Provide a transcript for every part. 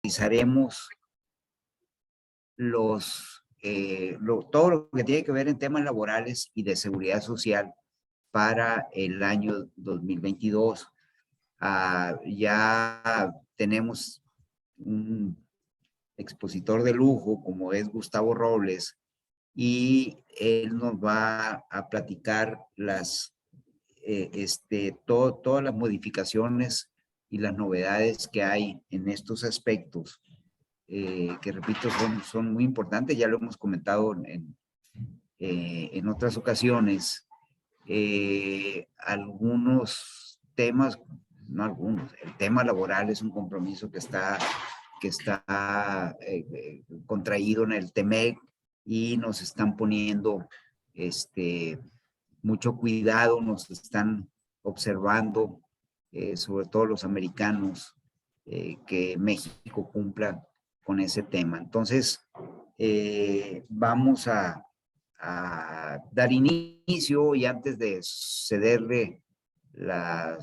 realizaremos todo lo que tiene que ver en temas laborales y de seguridad social para el año 2022. Ya tenemos un expositor de lujo como es Gustavo Robles y él nos va a platicar todas las modificaciones y las novedades que hay en estos aspectos, que repito, son muy importantes, ya lo hemos comentado en otras ocasiones. Algunos temas, no algunos, el tema laboral es un compromiso que está contraído en el TEMEC y nos están poniendo mucho cuidado, nos están observando, sobre todo los americanos, que México cumpla con ese tema. Entonces, vamos a dar inicio, y antes de cederle la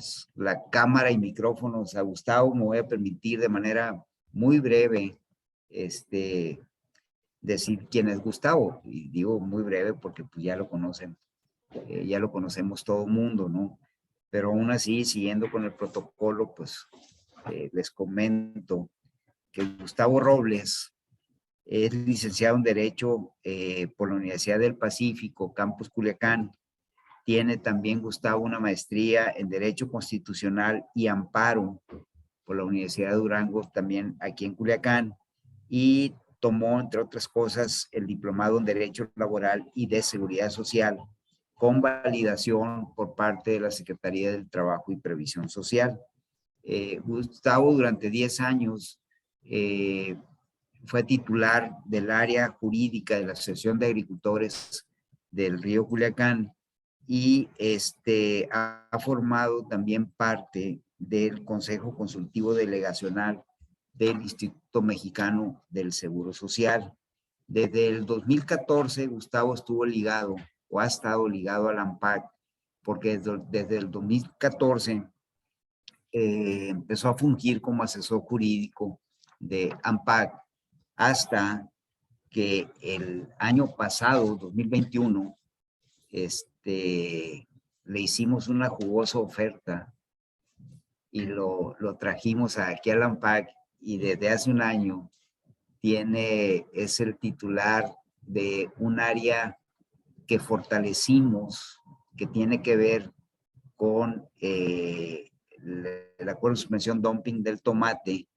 cámara y micrófonos a Gustavo, me voy a permitir de manera muy breve decir quién es Gustavo. Y digo muy breve porque pues ya lo conocen, ya lo conocemos todo el mundo, ¿no? Pero aún así, siguiendo con el protocolo, pues les comento que Gustavo Robles es licenciado en Derecho por la Universidad del Pacífico, Campus Culiacán. Tiene también, Gustavo, una maestría en Derecho Constitucional y Amparo por la Universidad de Durango, también aquí en Culiacán. Y tomó, entre otras cosas, el diplomado en Derecho Laboral y de Seguridad Social, con validación por parte de la Secretaría del Trabajo y Previsión Social. Gustavo, durante 10 años, fue titular del área jurídica de la Asociación de Agricultores del Río Culiacán y ha formado también parte del Consejo Consultivo Delegacional del Instituto Mexicano del Seguro Social. Desde el 2014, Gustavo estuvo ligado o ha estado ligado al AMPAC, porque desde el 2014 empezó a fungir como asesor jurídico de AMPAC hasta que el año pasado, 2021, le hicimos una jugosa oferta y lo trajimos aquí al AMPAC, y desde hace un año es el titular de un área que fortalecimos, que tiene que ver con el acuerdo de suspensión dumping del tomate,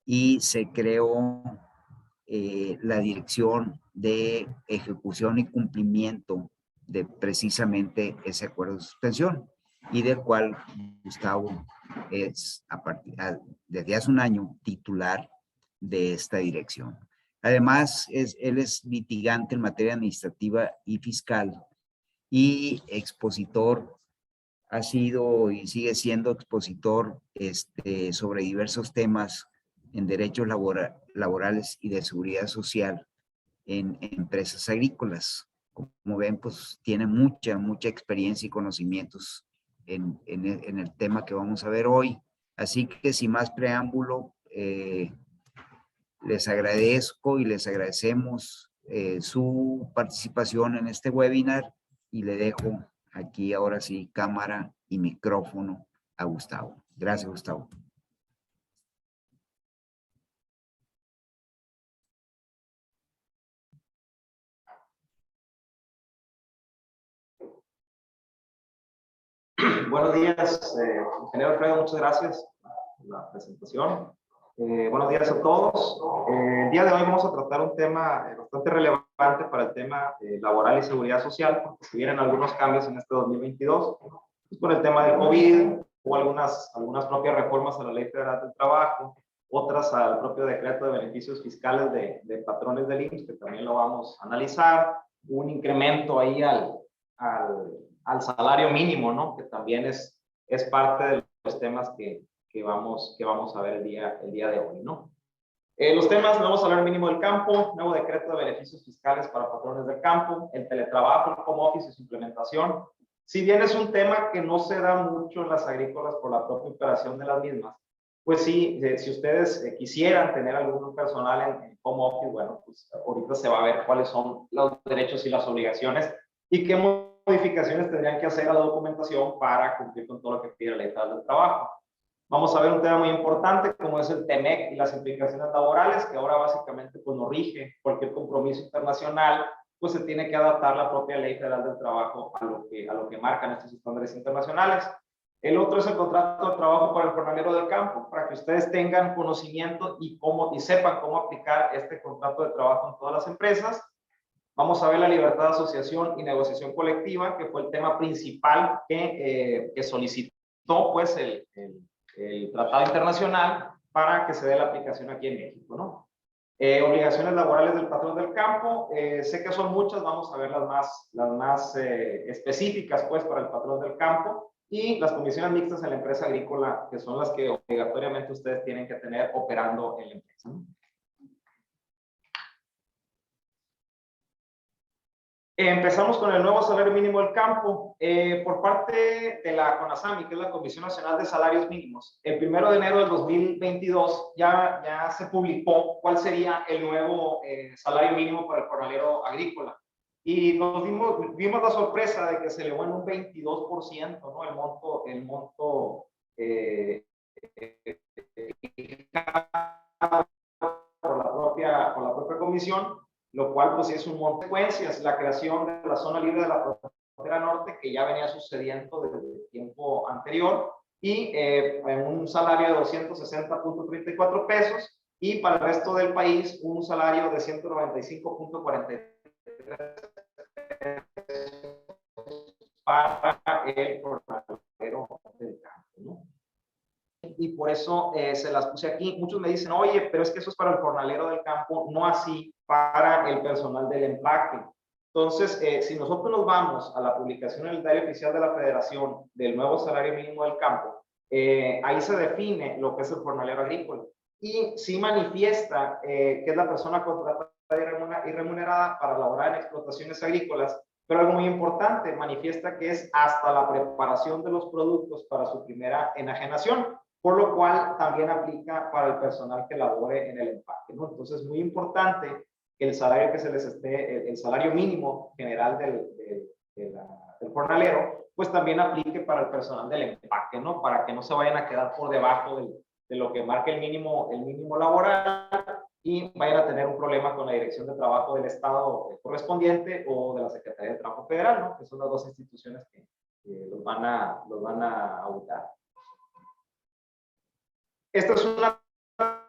y se creó la dirección de ejecución y cumplimiento de precisamente ese acuerdo de suspensión, y del cual Gustavo es desde hace un año titular de esta dirección. Además, él es litigante en materia administrativa y fiscal y expositor, ha sido y sigue siendo expositor sobre diversos temas en derechos laborales y de seguridad social en empresas agrícolas. Como ven, pues tiene mucha experiencia y conocimientos en el tema que vamos a ver hoy. Así que sin más preámbulo, les agradezco y les agradecemos su participación en este webinar, y le dejo aquí ahora sí cámara y micrófono a Gustavo. Gracias, Gustavo. Buenos días, ingeniero Alfredo, muchas gracias por la presentación. Buenos días a todos. El día de hoy vamos a tratar un tema bastante relevante para el tema laboral y seguridad social, porque se vienen algunos cambios en este 2022, pues por el tema del COVID, o algunas propias reformas a la Ley Federal del Trabajo, otras al propio decreto de beneficios fiscales de patrones del IMSS, que también lo vamos a analizar, un incremento ahí al salario mínimo, ¿no? Que también es parte de los temas que vamos a ver el día de hoy, ¿no? Los temas, vamos a hablar del mínimo del campo, nuevo decreto de beneficios fiscales para patrones del campo, el teletrabajo, el home office y su implementación. Si bien es un tema que no se da mucho en las agrícolas por la propia operación de las mismas, pues sí, si ustedes quisieran tener algún personal en home office, bueno, pues ahorita se va a ver cuáles son los derechos y las obligaciones y qué modificaciones tendrían que hacer a la documentación para cumplir con todo lo que pide la Ley Federal del Trabajo. Vamos a ver un tema muy importante como es el TEMEC y las implicaciones laborales, que ahora básicamente pues nos rige cualquier compromiso internacional, pues se tiene que adaptar la propia Ley Federal del Trabajo a lo que marcan estos estándares internacionales. El otro es el contrato de trabajo para el jornalero del campo, para que ustedes tengan conocimiento y sepan cómo aplicar este contrato de trabajo en todas las empresas. Vamos a ver la libertad de asociación y negociación colectiva, que fue el tema principal que solicitó pues el tratado internacional para que se dé la aplicación aquí en México, ¿no? Obligaciones laborales del patrón del campo, sé que son muchas, vamos a ver las más específicas pues para el patrón del campo, y las comisiones mixtas en la empresa agrícola, que son las que obligatoriamente ustedes tienen que tener operando en la empresa, ¿no? Empezamos con el nuevo salario mínimo del campo. Por parte de la CONASAMI, que es la Comisión Nacional de Salarios Mínimos, el 1 de enero del 2022 ya se publicó cuál sería el nuevo salario mínimo para el jornalero agrícola. Y vimos la sorpresa de que se elevó en un 22%, ¿no? El monto por la propia comisión, lo cual pues es un monte de consecuencias, la creación de la zona libre de la frontera norte, que ya venía sucediendo desde el tiempo anterior, y en un salario de 260.34 pesos, y para el resto del país un salario de 195.43 para el jornalero del campo, ¿no? Y por eso se las puse aquí. Muchos me dicen, oye, pero es que eso es para el jornalero del campo, no así para el personal del empaque. Entonces, si nosotros nos vamos a la publicación en el Diario Oficial de la Federación del nuevo salario mínimo del campo, ahí se define lo que es el jornalero agrícola. Y sí manifiesta que es la persona contratada y remunerada para laborar en explotaciones agrícolas, pero algo muy importante, manifiesta que es hasta la preparación de los productos para su primera enajenación, por lo cual también aplica para el personal que labore en el empaque, ¿no? Entonces, muy importante que el salario que se les esté, el salario mínimo general del jornalero, pues también aplique para el personal del empaque, ¿no? Para que no se vayan a quedar por debajo de lo que marca el mínimo laboral y vayan a tener un problema con la Dirección de Trabajo del Estado correspondiente o de la Secretaría de Trabajo Federal, ¿no? Que son las dos instituciones que los van a auditar. Esta es una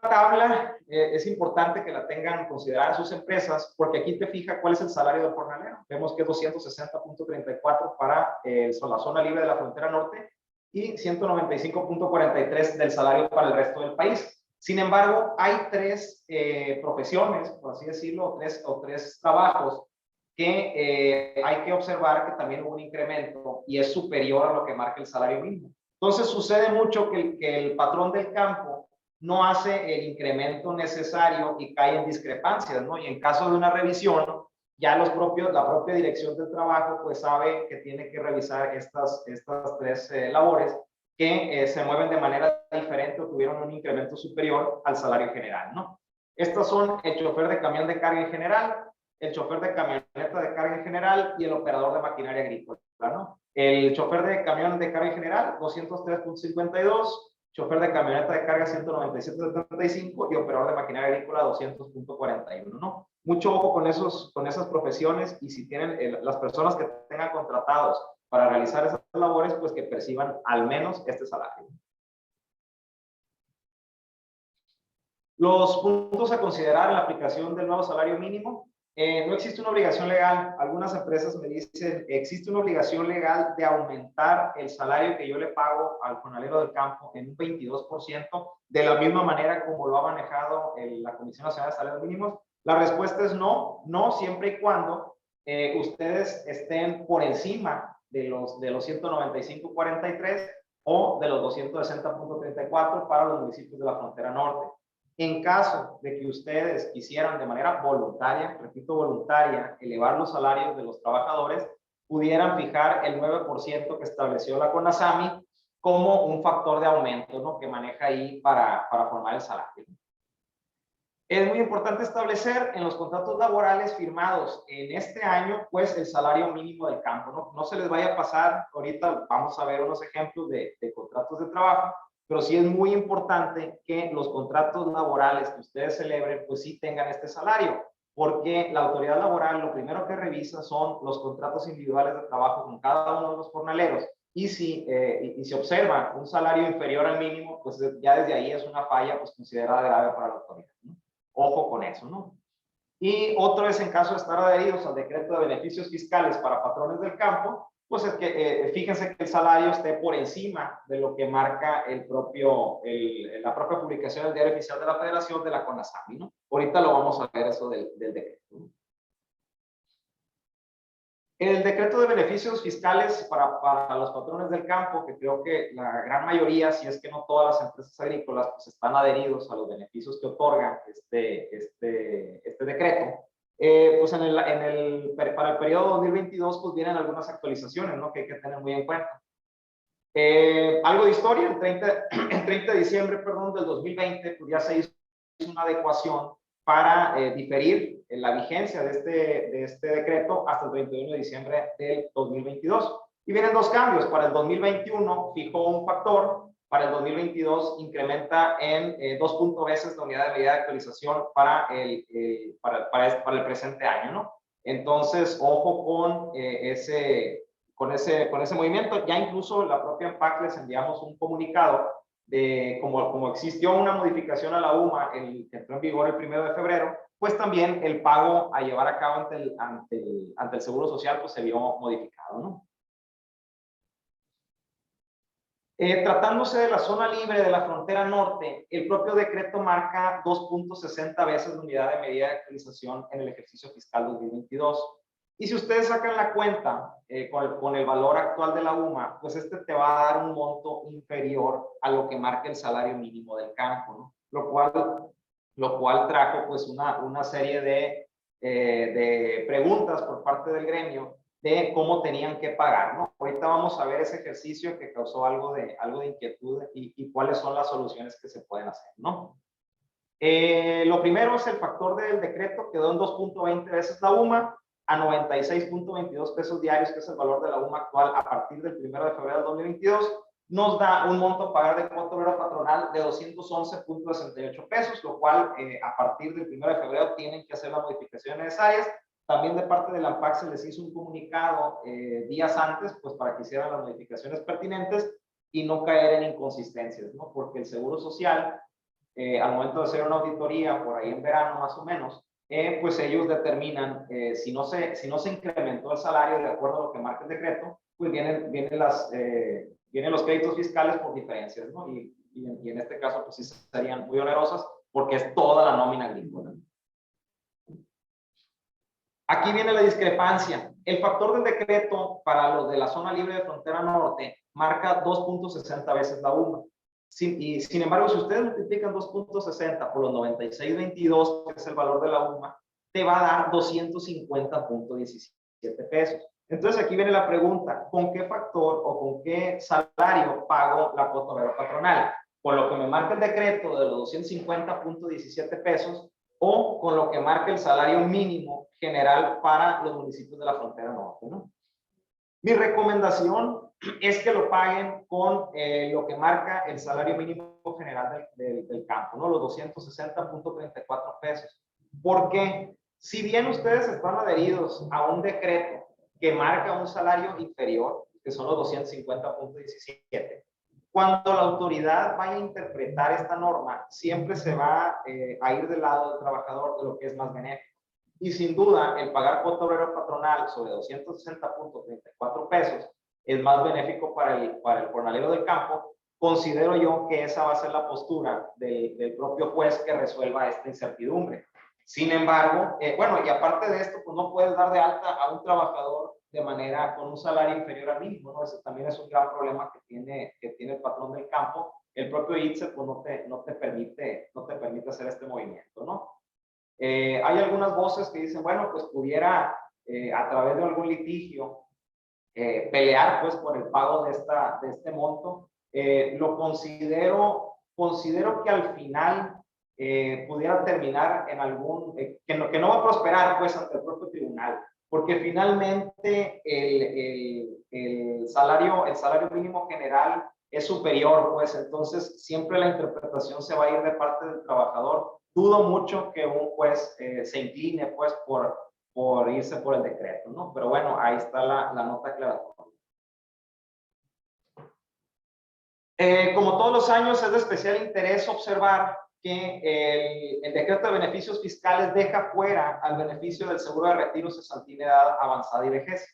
tabla, es importante que la tengan considerada sus empresas, porque aquí te fija cuál es el salario del jornalero. Vemos que es 260.34 para la zona libre de la frontera norte y 195.43 del salario para el resto del país. Sin embargo, hay tres profesiones, por así decirlo, tres trabajos que hay que observar que también hubo un incremento y es superior a lo que marca el salario mínimo. Entonces sucede mucho que el patrón del campo no hace el incremento necesario y cae en discrepancias, ¿no? Y en caso de una revisión, ya la propia Dirección del Trabajo pues sabe que tiene que revisar estas tres labores que se mueven de manera diferente o tuvieron un incremento superior al salario general, ¿no? Estos son el chofer de camión de carga en general, el chofer de camioneta de carga en general y el operador de maquinaria agrícola, ¿no? El chofer de camión de carga en general, 203.52, chofer de camioneta de carga 197.75 y operador de maquinaria agrícola 200.41, ¿no? Mucho ojo con esas profesiones y si tienen las personas que tengan contratados para realizar esas labores, pues que perciban al menos este salario. Los puntos a considerar en la aplicación del nuevo salario mínimo. No existe una obligación legal. Algunas empresas me dicen, existe una obligación legal de aumentar el salario que yo le pago al jornalero del campo en un 22%, de la misma manera como lo ha manejado la Comisión Nacional de Salarios Mínimos. La respuesta es no, siempre y cuando ustedes estén por encima de los 195.43 o de los 260.34 para los municipios de la frontera norte. En caso de que ustedes quisieran de manera voluntaria, repito, voluntaria, elevar los salarios de los trabajadores, pudieran fijar el 9% que estableció la CONASAMI como un factor de aumento, ¿no?, que maneja ahí para formar el salario. Es muy importante establecer en los contratos laborales firmados en este año, pues el salario mínimo del campo, ¿no? No se les vaya a pasar, ahorita vamos a ver unos ejemplos de contratos de trabajo, pero sí es muy importante que los contratos laborales que ustedes celebren, pues sí tengan este salario, porque la autoridad laboral lo primero que revisa son los contratos individuales de trabajo con cada uno de los jornaleros, y si se observa un salario inferior al mínimo, pues ya desde ahí es una falla pues considerada grave para la autoridad, ¿no? Ojo con eso, ¿no? Y otro es en caso de estar adheridos al decreto de beneficios fiscales para patrones del campo, pues es que fíjense que el salario esté por encima de lo que marca la propia publicación del Diario Oficial de la Federación de la CONASAMI, ¿no? Ahorita lo vamos a ver eso del decreto, ¿no? El decreto de beneficios fiscales para los patrones del campo, que creo que la gran mayoría, si es que no todas las empresas agrícolas, pues están adheridos a los beneficios que otorga este decreto. Pues para el periodo 2022, pues vienen algunas actualizaciones, ¿no?, que hay que tener muy en cuenta. Algo de historia, el 30 de diciembre, perdón, del 2020, pues ya se hizo una adecuación para diferir la vigencia de este decreto hasta el 31 de diciembre del 2022. Y vienen dos cambios. Para el 2021 fijó un factor, para el 2022 incrementa en 2 veces la unidad de medida de actualización para el presente año, ¿no? Entonces, ojo con ese movimiento. Ya incluso la propia ANPAC les enviamos un comunicado de como existió una modificación a la UMA que entró en vigor el 1 de febrero, pues también el pago a llevar a cabo ante el Seguro Social pues se vio modificado, ¿no? Tratándose de la zona libre de la frontera norte, el propio decreto marca 2.60 veces la unidad de medida de actualización en el ejercicio fiscal 2022. Y si ustedes sacan la cuenta con el valor actual de la UMA, pues te va a dar un monto inferior a lo que marca el salario mínimo del campo, ¿no? Lo cual trajo pues una serie de preguntas por parte del gremio de cómo tenían que pagar, ¿no? Ahorita vamos a ver ese ejercicio que causó algo de inquietud y cuáles son las soluciones que se pueden hacer, ¿no? Lo primero es el factor del decreto, quedó en 2.20 veces la UMA, a 96.22 pesos diarios, que es el valor de la UMA actual a partir del 1 de febrero del 2022, nos da un monto a pagar de cuota obrera patronal de 211.68 pesos, lo cual a partir del 1 de febrero tienen que hacer las modificaciones necesarias. También de parte de la ANPAC se les hizo un comunicado días antes, pues para que hicieran las modificaciones pertinentes y no caer en inconsistencias, ¿no? Porque el Seguro Social, al momento de hacer una auditoría por ahí en verano más o menos, pues ellos determinan si no se incrementó el salario de acuerdo a lo que marca el decreto, pues vienen los créditos fiscales por diferencias, ¿no? Y en este caso pues sí serían muy onerosas porque es toda la nómina agrícola. Aquí viene la discrepancia. El factor del decreto para los de la zona libre de frontera norte marca 2.60 veces la UMA. Sin embargo, si ustedes multiplican 2.60 por los 96.22, que es el valor de la UMA, te va a dar 250.17 pesos. Entonces aquí viene la pregunta, ¿con qué factor o con qué salario pago la cuota obrera patronal? ¿Con lo que me marca el decreto de los 250.17 pesos o con lo que marca el salario mínimo general para los municipios de la frontera norte, ¿no? Mi recomendación es que lo paguen con lo que marca el salario mínimo general del campo, ¿no? Los 260.34 pesos. Porque si bien ustedes están adheridos a un decreto que marca un salario inferior, que son los 250.17, cuando la autoridad vaya a interpretar esta norma, siempre se va a ir del lado del trabajador de lo que es más benéfico. Y sin duda, el pagar cuota obrera patronal sobre 260.34 pesos es más benéfico para el jornalero del campo. Considero yo que esa va a ser la postura del propio juez que resuelva esta incertidumbre. Sin embargo, bueno, y aparte de esto, pues no puedes dar de alta a un trabajador de manera con un salario inferior al mínimo, ¿no? Ese también es un gran problema que tiene el patrón del campo. El propio ITSE pues no te permite hacer este movimiento, ¿no? Hay algunas voces que dicen, bueno, pues pudiera a través de algún litigio pelear pues por el pago de este monto. considero que al final pudiera terminar en algún, que no va a prosperar pues ante el propio tribunal, porque finalmente el salario mínimo general es superior, pues entonces siempre la interpretación se va a ir de parte del trabajador. Dudo mucho que un juez se incline pues por irse por el decreto, ¿no? Pero bueno, ahí está la nota aclaratoria. Como todos los años, es de especial interés observar que el decreto de beneficios fiscales deja fuera al beneficio del seguro de retiro, cesantía, edad avanzada y vejez.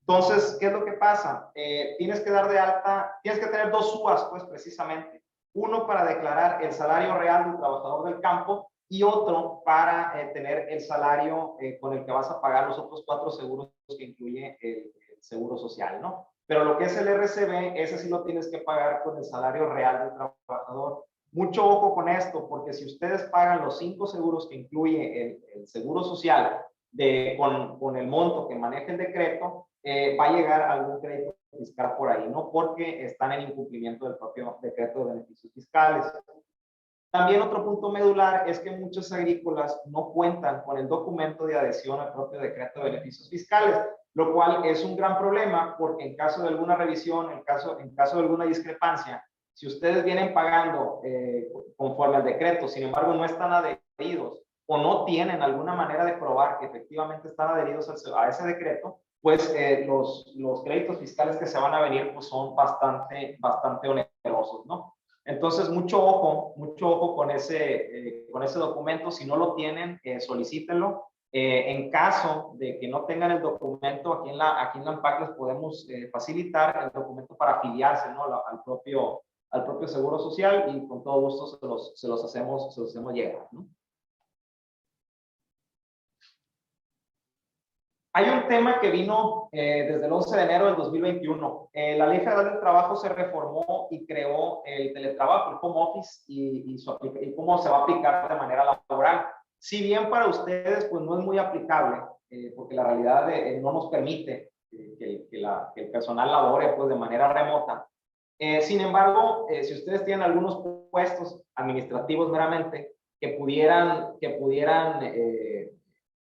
Entonces, ¿qué es lo que pasa? Tienes que dar de alta, tienes que tener dos SUAS, pues precisamente. Uno para declarar el salario real del trabajador del campo y otro para tener el salario con el que vas a pagar los otros 4 seguros que incluye el seguro social, ¿no? Pero lo que es el RCB, ese sí lo tienes que pagar con el salario real del trabajador. Mucho ojo con esto, porque si ustedes pagan los 5 seguros que incluye el seguro social con el monto que maneja el decreto, va a llegar algún crédito fiscal por ahí, ¿no? Porque están en incumplimiento del propio decreto de beneficios fiscales. También otro punto medular es que muchos agrícolas no cuentan con el documento de adhesión al propio decreto de beneficios fiscales, lo cual es un gran problema porque en caso de alguna revisión, en caso de alguna discrepancia, si ustedes vienen pagando conforme al decreto, sin embargo no están adheridos o no tienen alguna manera de probar que efectivamente están adheridos a ese decreto, pues los créditos fiscales que se van a venir pues son bastante onerosos, ¿no? Entonces, mucho ojo con ese documento. Si no lo tienen, solicítenlo. En caso de que no tengan el documento, aquí en la ANPAC les podemos facilitar el documento para afiliarse, ¿no? al propio Seguro Social, y con todo gusto se los hacemos llegar, ¿no? Hay un tema que vino desde el 11 de enero del 2021. La Ley Federal del Trabajo se reformó y creó el teletrabajo, el home office, y cómo se va a aplicar de manera laboral. Si bien para ustedes pues no es muy aplicable, porque la realidad no nos permite que el personal labore pues de manera remota. Sin embargo, si ustedes tienen algunos puestos administrativos meramente que pudieran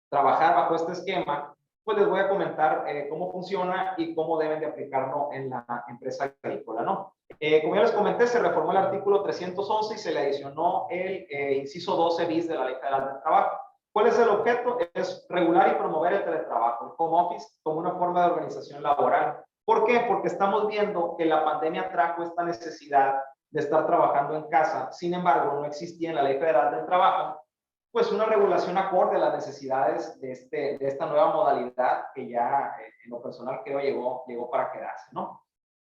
trabajar bajo este esquema, pues les voy a comentar cómo funciona y cómo deben de aplicarlo en la empresa agrícola, ¿no? Como ya les comenté, se reformó el artículo 311 y se le adicionó el inciso 12 bis de la Ley Federal del Trabajo. ¿Cuál es el objeto? Es regular y promover el teletrabajo, el home office, como una forma de organización laboral. ¿Por qué? Porque estamos viendo que la pandemia trajo esta necesidad de estar trabajando en casa. Sin embargo, no existía en la Ley Federal del Trabajo pues una regulación acorde a las necesidades de esta nueva modalidad que ya en lo personal creo llegó para quedarse, ¿no?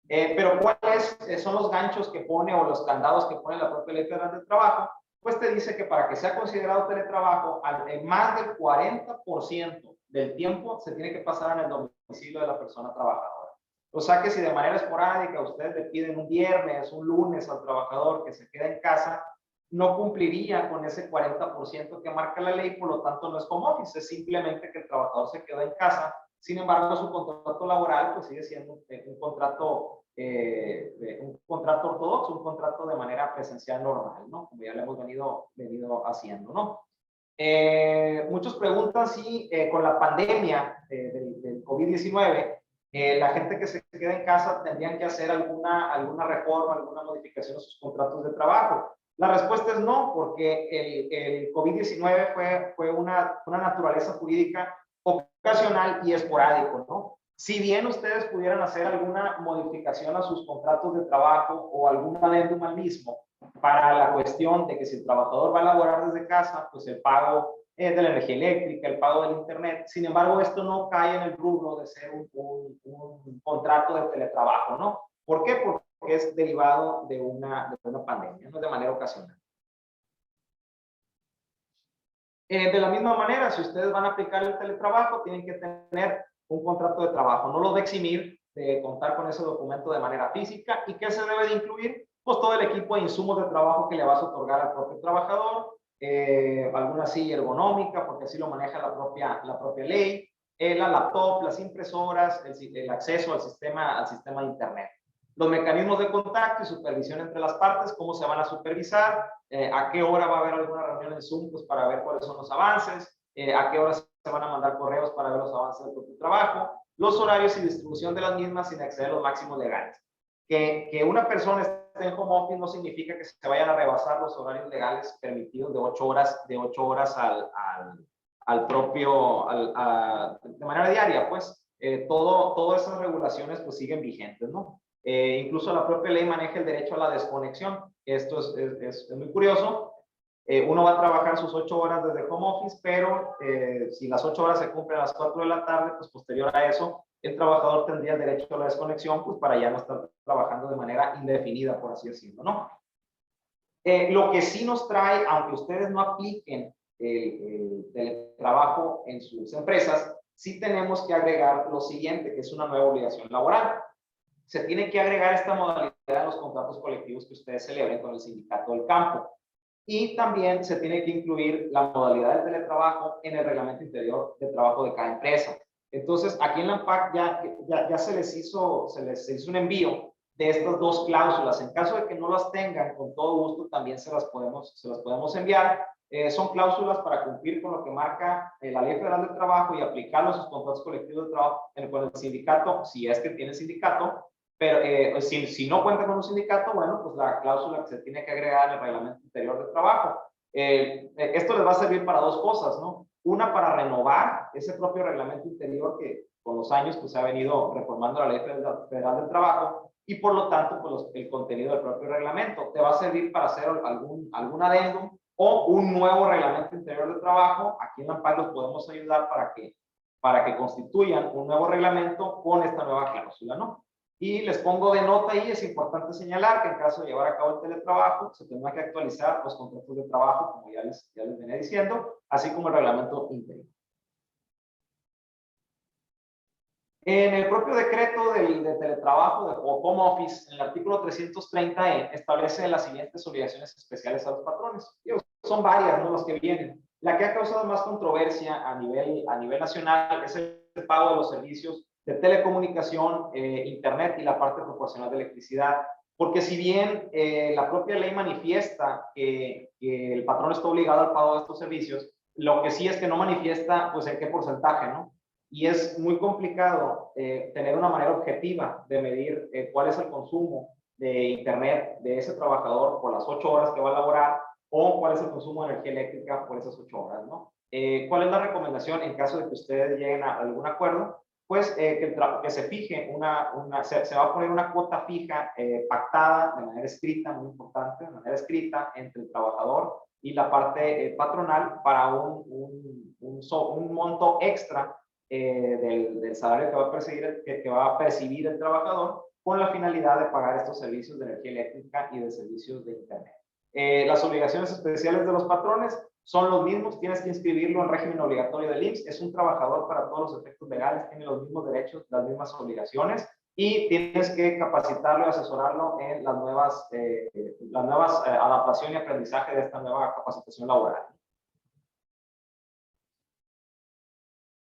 Pero ¿cuáles son los ganchos que pone o los candados que pone la propia Ley Federal del Trabajo? Pues te dice que para que sea considerado teletrabajo, más del 40% del tiempo se tiene que pasar en el domicilio de la persona trabajadora. O sea que si de manera esporádica ustedes le piden un viernes, un lunes al trabajador que se quede en casa, no cumpliría con ese 40% que marca la ley, por lo tanto no es home office, es simplemente que el trabajador se quedó en casa. Sin embargo, su contrato laboral pues sigue siendo un contrato ortodoxo, un contrato de manera presencial normal, ¿no? Como ya lo hemos venido haciendo, ¿no? Muchos preguntan si con la pandemia del COVID-19, la gente que se queda en casa tendrían que hacer alguna reforma, alguna modificación a sus contratos de trabajo. La respuesta es no, porque el COVID-19 fue una naturaleza jurídica ocasional y esporádico, ¿no? Si bien ustedes pudieran hacer alguna modificación a sus contratos de trabajo o algún adendum al mismo para la cuestión de que si el trabajador va a laborar desde casa, pues el pago de la energía eléctrica, el pago del internet, sin embargo, esto no cae en el rubro de ser un contrato de teletrabajo, ¿no? ¿Por qué? Porque es derivado de una pandemia, no de manera ocasional. De la misma manera, si ustedes van a aplicar el teletrabajo, tienen que tener un contrato de trabajo. No los va a eximir de contar con ese documento de manera física. ¿Y qué se debe de incluir? Pues todo el equipo de insumos de trabajo que le vas a otorgar al propio trabajador, alguna silla ergonómica, porque así lo maneja la propia ley, la laptop, las impresoras, el acceso al sistema de internet. Los mecanismos de contacto y supervisión entre las partes, cómo se van a supervisar, a qué hora va a haber alguna reunión en Zoom pues, para ver cuáles son los avances, a qué hora se van a mandar correos para ver los avances del propio trabajo, los horarios y distribución de las mismas sin exceder los máximos legales. Que una persona esté en home office no significa que se vayan a rebasar los horarios legales permitidos de 8 horas al propio, de manera diaria, pues. Todas esas regulaciones pues siguen vigentes, ¿no? Incluso la propia ley maneja el derecho a la desconexión. Esto es muy curioso. Uno va a trabajar sus 8 horas desde home office, pero si las 8 horas se cumplen a las 4 de la tarde, pues posterior a eso, el trabajador tendría el derecho a la desconexión, pues para ya no estar trabajando de manera indefinida, por así decirlo, ¿no? Lo que sí nos trae, aunque ustedes no apliquen el teletrabajo en sus empresas, sí tenemos que agregar lo siguiente, que es una nueva obligación laboral. Se tiene que agregar esta modalidad en los contratos colectivos que ustedes celebren con el sindicato del campo. Y también se tiene que incluir la modalidad del teletrabajo en el reglamento interior de trabajo de cada empresa. Entonces, aquí en la ANPAC ya se les hizo un envío de estas dos cláusulas. En caso de que no las tengan, con todo gusto también se las podemos enviar. Son cláusulas para cumplir con lo que marca la Ley Federal del Trabajo y aplicarlo a sus contratos colectivos de trabajo con el sindicato, si es que tiene sindicato. Pero si no cuenta con un sindicato, bueno, pues la cláusula que se tiene que agregar en el reglamento interior de trabajo. Esto les va a servir para dos cosas, ¿no? Una, para renovar ese propio reglamento interior que con los años pues, se ha venido reformando la Ley Federal del Trabajo y por lo tanto pues, el contenido del propio reglamento. Te va a servir para hacer algún adendum o un nuevo reglamento interior de trabajo. Aquí en la ANPAC los podemos ayudar para que constituyan un nuevo reglamento con esta nueva cláusula, ¿no? Y les pongo de nota ahí, es importante señalar que en caso de llevar a cabo el teletrabajo, se tendrá que actualizar los contratos de trabajo, como ya les venía diciendo, así como el reglamento interior. En el propio decreto de teletrabajo o home office, en el artículo 330 establece las siguientes obligaciones especiales a los patrones. Son varias, ¿no? Las que vienen. La que ha causado más controversia a nivel nacional es el pago de los servicios de telecomunicación, internet y la parte proporcional de electricidad. Porque si bien la propia ley manifiesta que el patrón está obligado al pago de estos servicios, lo que sí es que no manifiesta pues en qué porcentaje, ¿no? Y es muy complicado tener una manera objetiva de medir cuál es el consumo de internet de ese trabajador por las 8 horas que va a laborar o cuál es el consumo de energía eléctrica por esas 8 horas, ¿no? ¿Cuál es la recomendación en caso de que ustedes lleguen a algún acuerdo? Pues que se fije se va a poner una cuota fija pactada de manera escrita, muy importante, de manera escrita entre el trabajador y la parte patronal para un monto extra del salario que va a percibir el trabajador con la finalidad de pagar estos servicios de energía eléctrica y de servicios de internet. Las obligaciones especiales de los patrones son los mismos, tienes que inscribirlo en régimen obligatorio del IMSS, es un trabajador para todos los efectos legales, tiene los mismos derechos, las mismas obligaciones y tienes que capacitarlo y asesorarlo en las nuevas adaptación y aprendizaje de esta nueva capacitación laboral.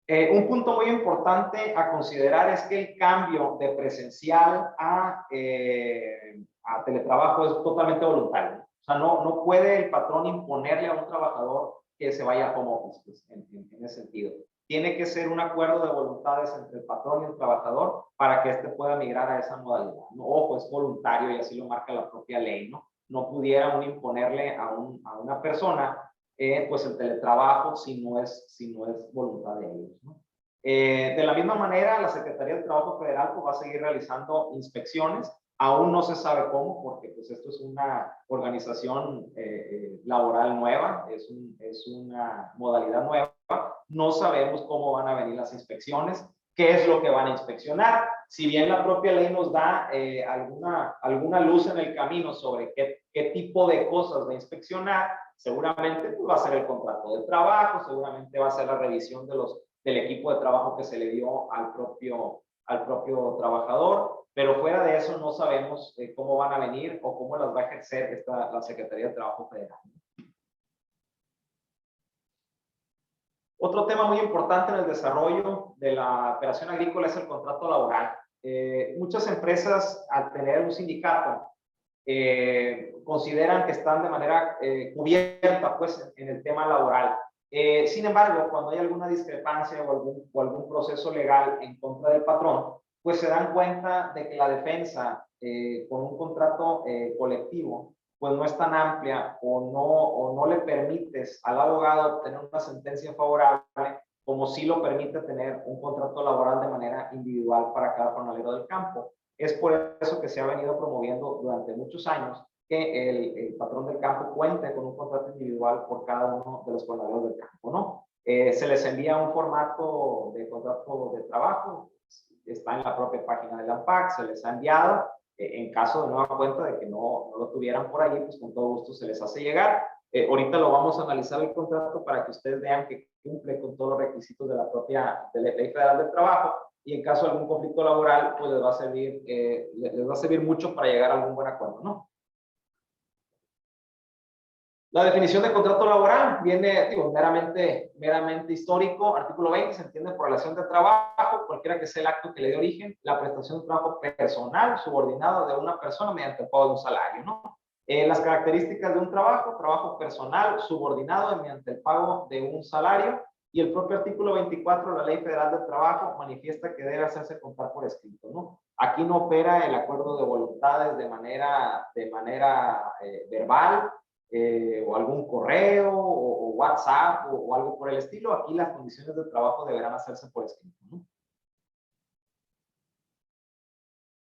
Un punto muy importante a considerar es que el cambio de presencial a teletrabajo es totalmente voluntario. O sea, no puede el patrón imponerle a un trabajador que se vaya a home office, pues, en ese sentido. Tiene que ser un acuerdo de voluntades entre el patrón y el trabajador para que éste pueda migrar a esa modalidad, ¿no? Ojo, es voluntario y así lo marca la propia ley, ¿no? No pudiera uno imponerle a una persona pues el teletrabajo si no es voluntad de ellos, ¿no? De la misma manera, la Secretaría del Trabajo Federal pues, va a seguir realizando inspecciones. Aún no se sabe cómo, porque pues, esto es una organización laboral nueva, es una modalidad nueva. No sabemos cómo van a venir las inspecciones, qué es lo que van a inspeccionar. Si bien la propia ley nos da alguna luz en el camino sobre qué tipo de cosas va a inspeccionar, seguramente pues, va a ser el contrato de trabajo, seguramente va a ser la revisión del equipo de trabajo que se le dio al propio trabajador, pero fuera de eso no sabemos cómo van a venir o cómo las va a ejercer la Secretaría de Trabajo Federal. Otro tema muy importante en el desarrollo de la operación agrícola es el contrato laboral. Muchas empresas, al tener un sindicato, consideran que están de manera cubierta pues, en el tema laboral. Sin embargo, cuando hay alguna discrepancia o algún proceso legal en contra del patrón, pues se dan cuenta de que la defensa con un contrato colectivo pues no es tan amplia o no le permites al abogado obtener una sentencia favorable como sí lo permite tener un contrato laboral de manera individual para cada jornalero del campo. Es por eso que se ha venido promoviendo durante muchos años que el patrón del campo cuente con un contrato individual por cada uno de los jornaleros del campo, ¿no? Se les envía un formato de contrato de trabajo, está en la propia página de la ANPAC, se les ha enviado. En caso de nueva cuenta de que no lo tuvieran por ahí, pues con todo gusto se les hace llegar. Ahorita lo vamos a analizar el contrato para que ustedes vean que cumple con todos los requisitos de la propia Ley Federal del Trabajo, y en caso de algún conflicto laboral, pues les va a servir mucho para llegar a algún buen acuerdo, ¿no? La definición de contrato laboral viene, digo, meramente histórico. Artículo 20, se entiende por relación de trabajo, cualquiera que sea el acto que le dé origen, la prestación de trabajo personal subordinado de una persona mediante el pago de un salario, ¿no? Las características de un trabajo personal subordinado mediante el pago de un salario, y el propio artículo 24 de la Ley Federal del Trabajo manifiesta que debe hacerse contar por escrito, ¿no? Aquí no opera el acuerdo de voluntades de manera verbal, o algún correo o WhatsApp o algo por el estilo. Aquí las condiciones de trabajo deberán hacerse por escrito, ¿no?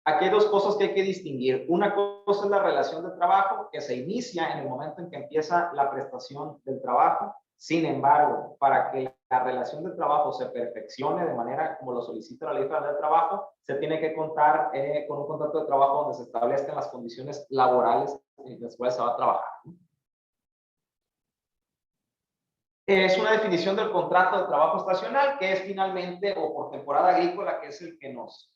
Aquí hay dos cosas que hay que distinguir. Una cosa es la relación de trabajo, que se inicia en el momento en que empieza la prestación del trabajo. Sin embargo, para que la relación de trabajo se perfeccione de manera como lo solicita la Ley Federal del Trabajo, se tiene que contar con un contrato de trabajo donde se establezcan las condiciones laborales en las cuales se va a trabajar, ¿no? Es una definición del contrato de trabajo estacional, que es finalmente, o por temporada agrícola, que es el que nos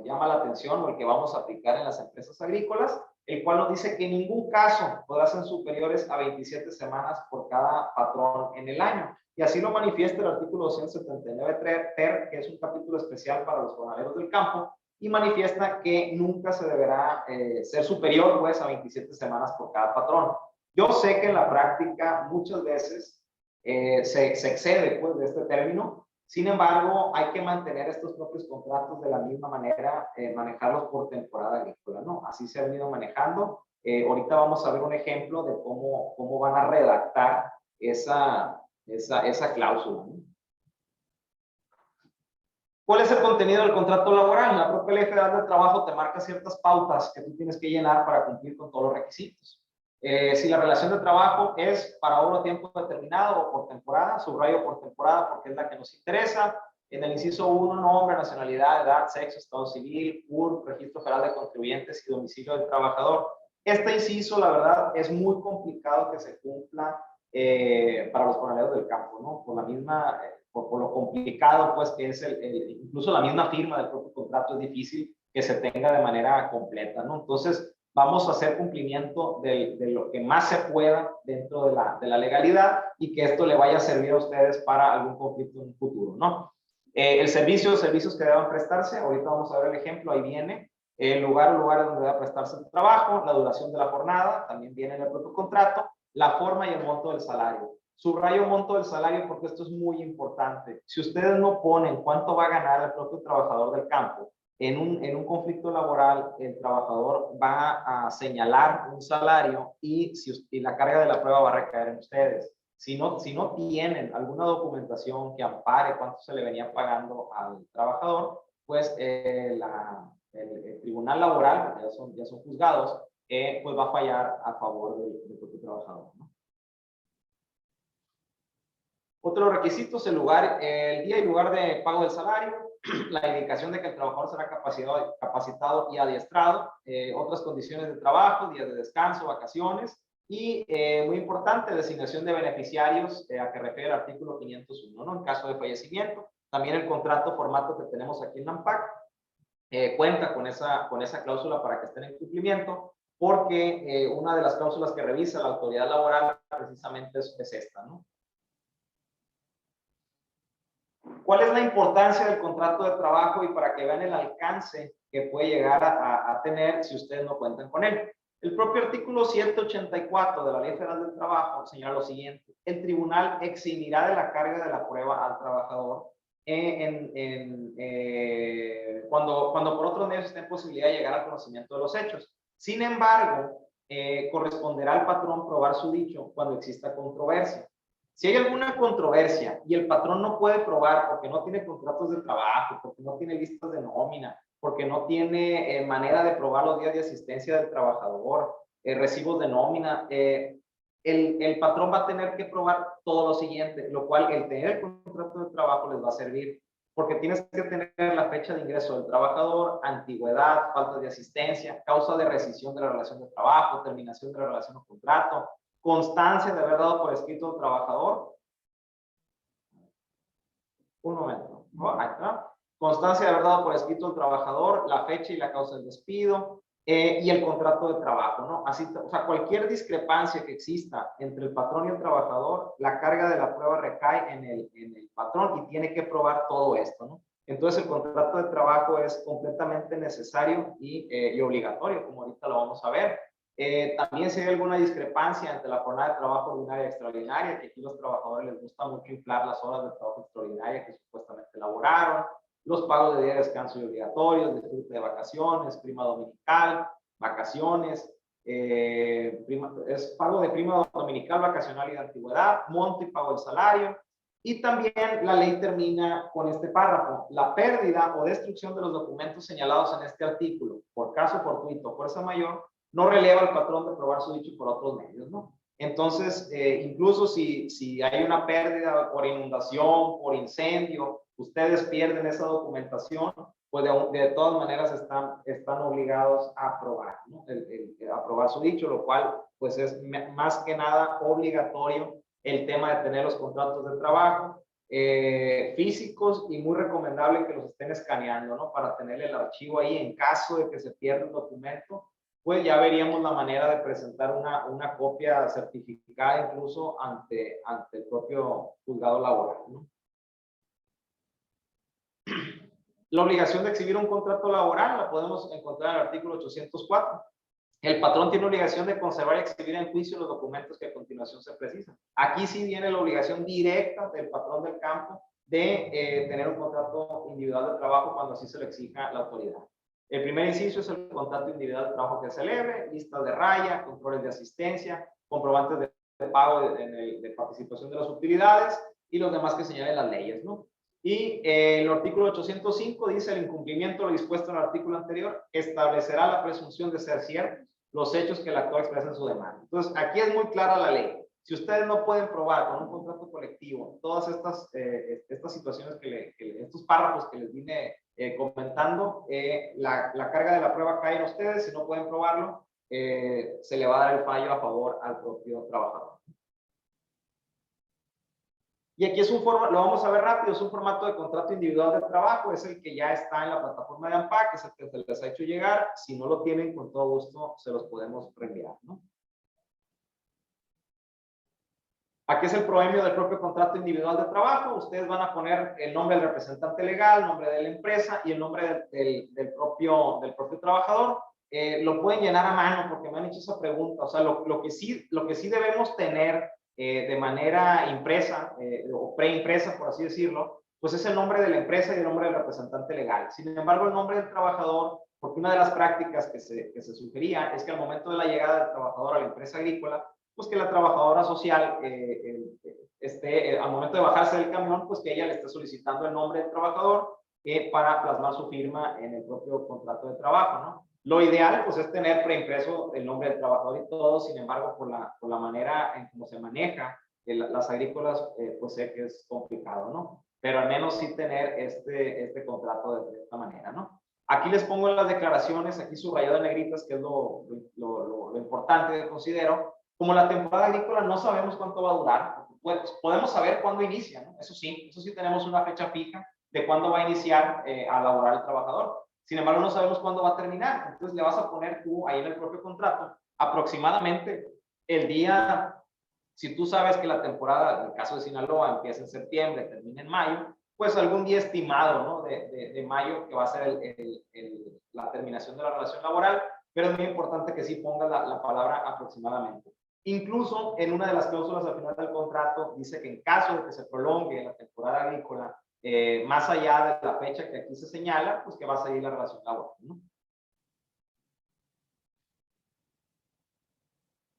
llama la atención o el que vamos a aplicar en las empresas agrícolas, el cual nos dice que en ningún caso podrán ser superiores a 27 semanas por cada patrón en el año. Y así lo manifiesta el artículo 279 ter, que es un capítulo especial para los jornaleros del campo, y manifiesta que nunca se deberá ser superior pues, a 27 semanas por cada patrón. Yo sé que en la práctica muchas veces se excede pues, de este término. Sin embargo, hay que mantener estos propios contratos de la misma manera, manejarlos por temporada agrícola, ¿no? Así se ha venido manejando. Ahorita vamos a ver un ejemplo de cómo van a redactar esa cláusula, ¿no? ¿Cuál es el contenido del contrato laboral? La propia Ley Federal del Trabajo te marca ciertas pautas que tú tienes que llenar para cumplir con todos los requisitos. Si la relación de trabajo es para obra a tiempo determinado o por temporada, subrayo por temporada porque es la que nos interesa. En el inciso 1, nombre, nacionalidad, edad, sexo, estado civil, CURP, registro federal de contribuyentes y domicilio del trabajador. Este inciso, la verdad, es muy complicado que se cumpla para los jornaleros del campo, ¿no? Por la misma, por lo complicado, pues, que es incluso la misma firma del propio contrato es difícil que se tenga de manera completa, ¿no? Entonces, vamos a hacer cumplimiento de lo que más se pueda dentro de la legalidad y que esto le vaya a servir a ustedes para algún conflicto en un futuro, ¿no? Servicios que deban prestarse, ahorita vamos a ver el ejemplo, ahí viene el lugar o lugares donde debe prestarse el trabajo, la duración de la jornada, también viene en el propio contrato, la forma y el monto del salario. Subrayo monto del salario porque esto es muy importante. Si ustedes no ponen cuánto va a ganar el propio trabajador del campo, en un conflicto laboral, el trabajador va a señalar un salario y la carga de la prueba va a recaer en ustedes. Si no tienen alguna documentación que ampare cuánto se le venía pagando al trabajador, pues el tribunal laboral, porque ya son juzgados, pues va a fallar a favor del propio trabajador, ¿no? Otros requisitos, el día y lugar de pago del salario, la indicación de que el trabajador será capacitado y adiestrado, otras condiciones de trabajo, días de descanso, vacaciones, y muy importante, designación de beneficiarios a que refiere el artículo 501, ¿no? En caso de fallecimiento. También el contrato formato que tenemos aquí en NAMPAC cuenta con esa cláusula para que estén en cumplimiento, porque una de las cláusulas que revisa la autoridad laboral precisamente es esta, ¿no? ¿Cuál es la importancia del contrato de trabajo? Y para que vean el alcance que puede llegar a tener si ustedes no cuentan con él. El propio artículo 784 de la Ley Federal del Trabajo señala lo siguiente: el tribunal eximirá de la carga de la prueba al trabajador cuando por otros medios esté en posibilidad de llegar al conocimiento de los hechos. Sin embargo, corresponderá al patrón probar su dicho cuando exista controversia. Si hay alguna controversia y el patrón no puede probar porque no tiene contratos de trabajo, porque no tiene listas de nómina, porque no tiene manera de probar los días de asistencia del trabajador, recibos de nómina, el patrón va a tener que probar todo lo siguiente, lo cual el tener el contrato de trabajo les va a servir, porque tienes que tener la fecha de ingreso del trabajador, antigüedad, falta de asistencia, causa de rescisión de la relación de trabajo, terminación de la relación o contrato, constancia de haber dado por escrito al trabajador. Un momento. Ahí está. Constancia de haber dado por escrito al trabajador, la fecha y la causa del despido, y el contrato de trabajo, ¿no? Así, o sea, cualquier discrepancia que exista entre el patrón y el trabajador, la carga de la prueba recae en el patrón y tiene que probar todo esto, ¿no? Entonces, el contrato de trabajo es completamente necesario y obligatorio, como ahorita lo vamos a ver. También si hay alguna discrepancia entre la jornada de trabajo ordinaria y extraordinaria, que aquí los trabajadores les gusta mucho inflar las horas de trabajo extraordinaria que supuestamente elaboraron, los pagos de día de descanso y obligatorios, disfrute de vacaciones, prima dominical, vacaciones, es pago de prima dominical, vacacional y de antigüedad, monto y pago del salario. Y también la ley termina con este párrafo: la pérdida o destrucción de los documentos señalados en este artículo, por caso fortuito o fuerza mayor, no releva al patrón de probar su dicho por otros medios, ¿no? Entonces, incluso si hay una pérdida por inundación, por incendio, ustedes pierden esa documentación, pues de todas maneras están obligados a aprobar, ¿no? A aprobar su dicho, lo cual pues es más que nada obligatorio el tema de tener los contratos de trabajo físicos, y muy recomendable que los estén escaneando, ¿no? Para tener el archivo ahí en caso de que se pierda el documento. Pues ya veríamos la manera de presentar una copia certificada incluso ante el propio juzgado laboral, ¿no? La obligación de exhibir un contrato laboral la podemos encontrar en el artículo 804. El patrón tiene obligación de conservar y exhibir en juicio los documentos que a continuación se precisan. Aquí sí viene la obligación directa del patrón del campo de tener un contrato individual de trabajo cuando así se lo exija la autoridad. El primer inciso es el contrato individual de trabajo que celebre, listas de raya, controles de asistencia, comprobantes de pago de participación de las utilidades y los demás que señalen las leyes, ¿no? Y el artículo 805 dice: el incumplimiento de lo dispuesto en el artículo anterior establecerá la presunción de ser ciertos los hechos que el actor expresa en su demanda. Entonces, aquí es muy clara la ley. Si ustedes no pueden probar con un contrato colectivo todas estas situaciones, estos párrafos que les vine comentando, la carga de la prueba cae en ustedes. Si no pueden probarlo, se le va a dar el fallo a favor al propio trabajador. Y aquí es lo vamos a ver rápido, es un formato de contrato individual de trabajo, es el que ya está en la plataforma de AMPAC, es el que se les ha hecho llegar. Si no lo tienen, con todo gusto se los podemos reenviar, ¿no? Aquí es el proemio del propio contrato individual de trabajo. Ustedes van a poner el nombre del representante legal, el nombre de la empresa y el nombre del propio trabajador. Lo pueden llenar a mano, porque me han hecho esa pregunta. O sea, lo que sí debemos tener de manera impresa o preimpresa, por así decirlo, pues es el nombre de la empresa y el nombre del representante legal. Sin embargo, el nombre del trabajador, porque una de las prácticas que se sugería es que al momento de la llegada del trabajador a la empresa agrícola, pues que la trabajadora social al momento de bajarse del camión, pues que ella le esté solicitando el nombre del trabajador para plasmar su firma en el propio contrato de trabajo, ¿no? Lo ideal, pues, es tener preimpreso el nombre del trabajador y todo. Sin embargo, por la manera en cómo se maneja las agrícolas, pues sé que es complicado, ¿no? Pero al menos sí tener este contrato de esta manera, ¿no? Aquí les pongo las declaraciones, aquí subrayado en negritas, que es lo importante que considero. Como la temporada agrícola no sabemos cuánto va a durar, pues podemos saber cuándo inicia, ¿no? Eso sí tenemos una fecha fija de cuándo va a iniciar a laborar el trabajador. Sin embargo, no sabemos cuándo va a terminar. Entonces le vas a poner tú ahí en el propio contrato aproximadamente el día. Si tú sabes que la temporada, en el caso de Sinaloa, empieza en septiembre, termina en mayo, pues algún día estimado, ¿no? De mayo, que va a ser la terminación de la relación laboral, pero es muy importante que sí ponga la palabra aproximadamente. Incluso en una de las cláusulas al final del contrato dice que en caso de que se prolongue la temporada agrícola, más allá de la fecha que aquí se señala, pues que va a seguir la relación laboral, ¿no?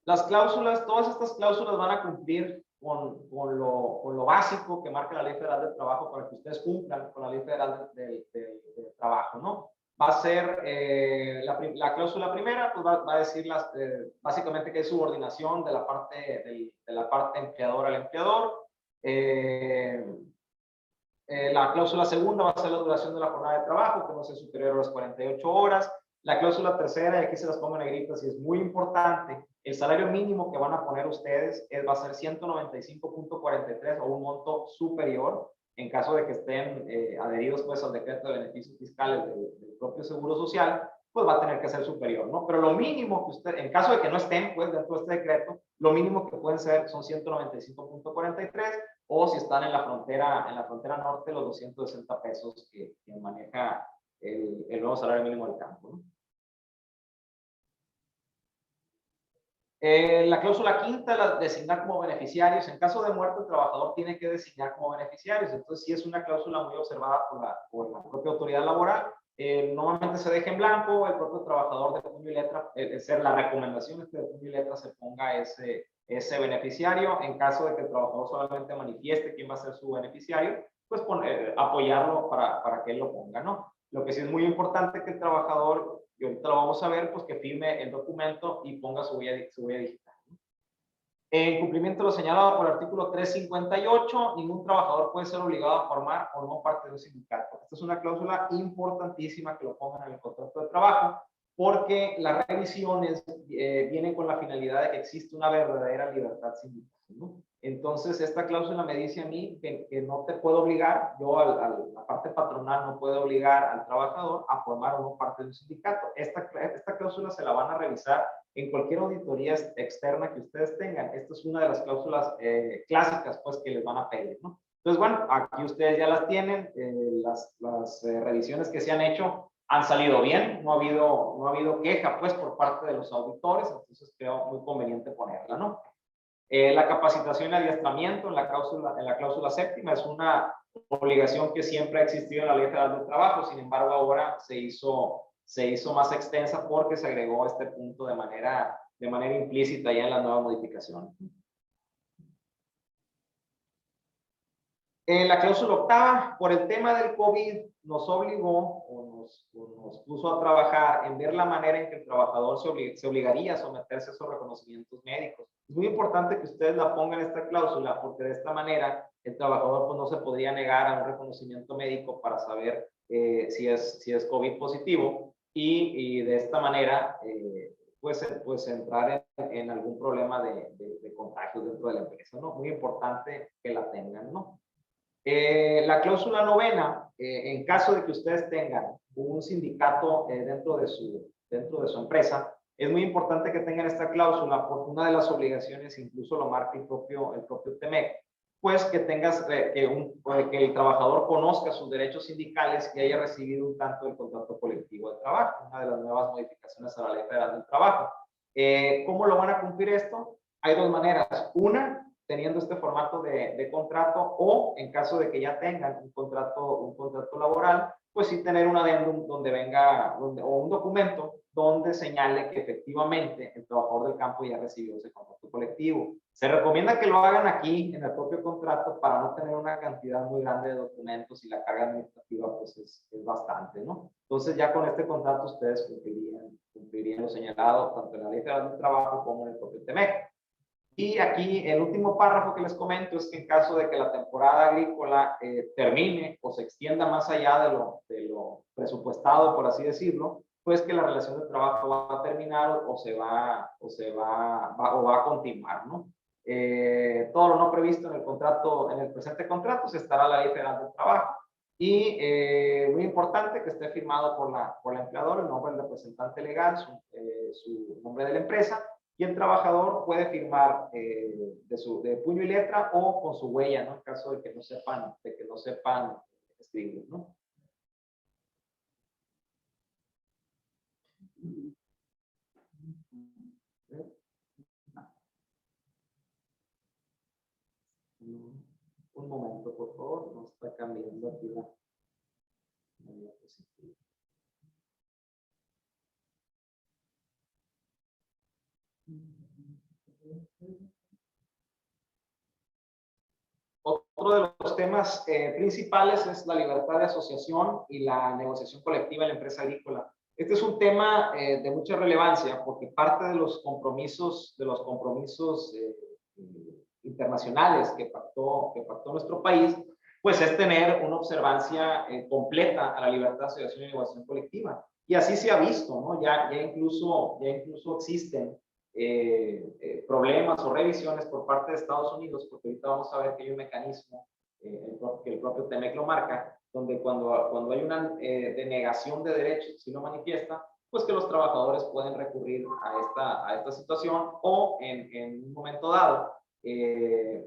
Las cláusulas, todas estas cláusulas van a cumplir con lo básico que marca la Ley Federal del Trabajo para que ustedes cumplan con la Ley Federal del Trabajo, ¿no? Va a ser la cláusula primera, pues va a decir básicamente que es subordinación de la parte empleador al empleador. La cláusula segunda va a ser la duración de la jornada de trabajo, que no sea superior a las 48 horas. La cláusula tercera, y aquí se las pongo en negritas y es muy importante, el salario mínimo que van a poner ustedes va a ser 195.43 o un monto superior en caso de que estén adheridos pues al decreto de beneficios fiscales del propio Seguro Social, pues va a tener que ser superior, ¿no? Pero lo mínimo que usted, en caso de que no estén pues dentro de este decreto, lo mínimo que pueden ser son 195.43 o si están en la frontera norte, los 260 pesos que maneja el nuevo salario mínimo del campo, ¿no? La cláusula quinta, la designar como beneficiarios. En caso de muerte, el trabajador tiene que designar como beneficiarios. Entonces, sí es una cláusula muy observada por la propia autoridad laboral. Normalmente se deja en blanco, el propio trabajador de puño y letra, es ser la recomendación es que de puño y letra se ponga ese beneficiario. En caso de que el trabajador solamente manifieste quién va a ser su beneficiario, pues apoyarlo para que él lo ponga, ¿no? Lo que sí es muy importante que el trabajador, y ahorita lo vamos a ver, pues que firme el documento y ponga su huella digital. En cumplimiento de lo señalado por el artículo 358, ningún trabajador puede ser obligado a formar o no parte de un sindicato. Esta es una cláusula importantísima que lo pongan en el contrato de trabajo, porque las revisiones vienen con la finalidad de que existe una verdadera libertad sindical, ¿no? Entonces, esta cláusula me dice a mí que no te puedo obligar, yo la parte patronal no puedo obligar al trabajador a formar o no parte de un sindicato. Esta cláusula se la van a revisar en cualquier auditoría externa que ustedes tengan. Esta es una de las cláusulas clásicas pues, que les van a pedir, ¿no? Entonces, bueno, aquí ustedes ya las tienen. Las revisiones que se han hecho han salido bien. No ha habido queja pues, por parte de los auditores. Entonces, creo muy conveniente ponerla, ¿no? La capacitación y adiestramiento en la cláusula séptima es una obligación que siempre ha existido en la Ley Federal del Trabajo. Sin embargo, ahora se hizo más extensa porque se agregó este punto de manera implícita ya en la nueva modificación. La cláusula octava, por el tema del COVID, nos obligó o nos puso a trabajar en ver la manera en que el trabajador se obligaría a someterse a esos reconocimientos médicos. Es muy importante que ustedes la pongan esta cláusula porque de esta manera el trabajador pues, no se podría negar a un reconocimiento médico para saber si es COVID positivo y de esta manera pues entrar en algún problema de contagio dentro de la empresa, ¿no? Muy importante que la tengan, ¿no? La cláusula novena, en caso de que ustedes tengan un sindicato dentro de su empresa, es muy importante que tengan esta cláusula porque una de las obligaciones, incluso lo marca el propio TEMEC, pues que que el trabajador conozca sus derechos sindicales y haya recibido un tanto del contrato colectivo de trabajo, una de las nuevas modificaciones a la Ley Federal del Trabajo. ¿Cómo lo van a cumplir esto? Hay dos maneras. Una, teniendo este formato de contrato o en caso de que ya tengan un contrato laboral, pues sí tener un adendum donde venga o un documento donde señale que efectivamente el trabajador del campo ya recibió ese contrato colectivo. Se recomienda que lo hagan aquí en el propio contrato para no tener una cantidad muy grande de documentos y la carga administrativa pues es bastante, ¿no? Entonces ya con este contrato ustedes cumplirían lo señalado tanto en la Ley Federal del Trabajo como en el propio TEMEC. Y aquí el último párrafo que les comento es que en caso de que la temporada agrícola termine o se extienda más allá de lo presupuestado, por así decirlo, pues que la relación de trabajo va a terminar o va a continuar, ¿no? Todo lo no previsto en el contrato, en el presente contrato, se estará la Ley Federal del Trabajo. Y muy importante que esté firmado por la empleadora, el nombre del representante legal, su nombre de la empresa, y el trabajador puede firmar de puño y letra o con su huella, ¿no? En caso de que no sepan escribir, ¿no? Un momento, por favor, no está cambiando aquí la diapositiva. Otro de los temas principales es la libertad de asociación y la negociación colectiva en la empresa agrícola. Este es un tema de mucha relevancia porque parte de los compromisos internacionales que pactó nuestro país, pues es tener una observancia completa a la libertad de asociación y negociación colectiva. Y así se ha visto, ¿no? Ya incluso existen problemas o revisiones por parte de Estados Unidos, porque ahorita vamos a ver que hay un mecanismo que el propio TEMEC lo marca, donde cuando hay una denegación de derechos, si lo manifiesta, pues que los trabajadores pueden recurrir a esta situación o en un momento dado,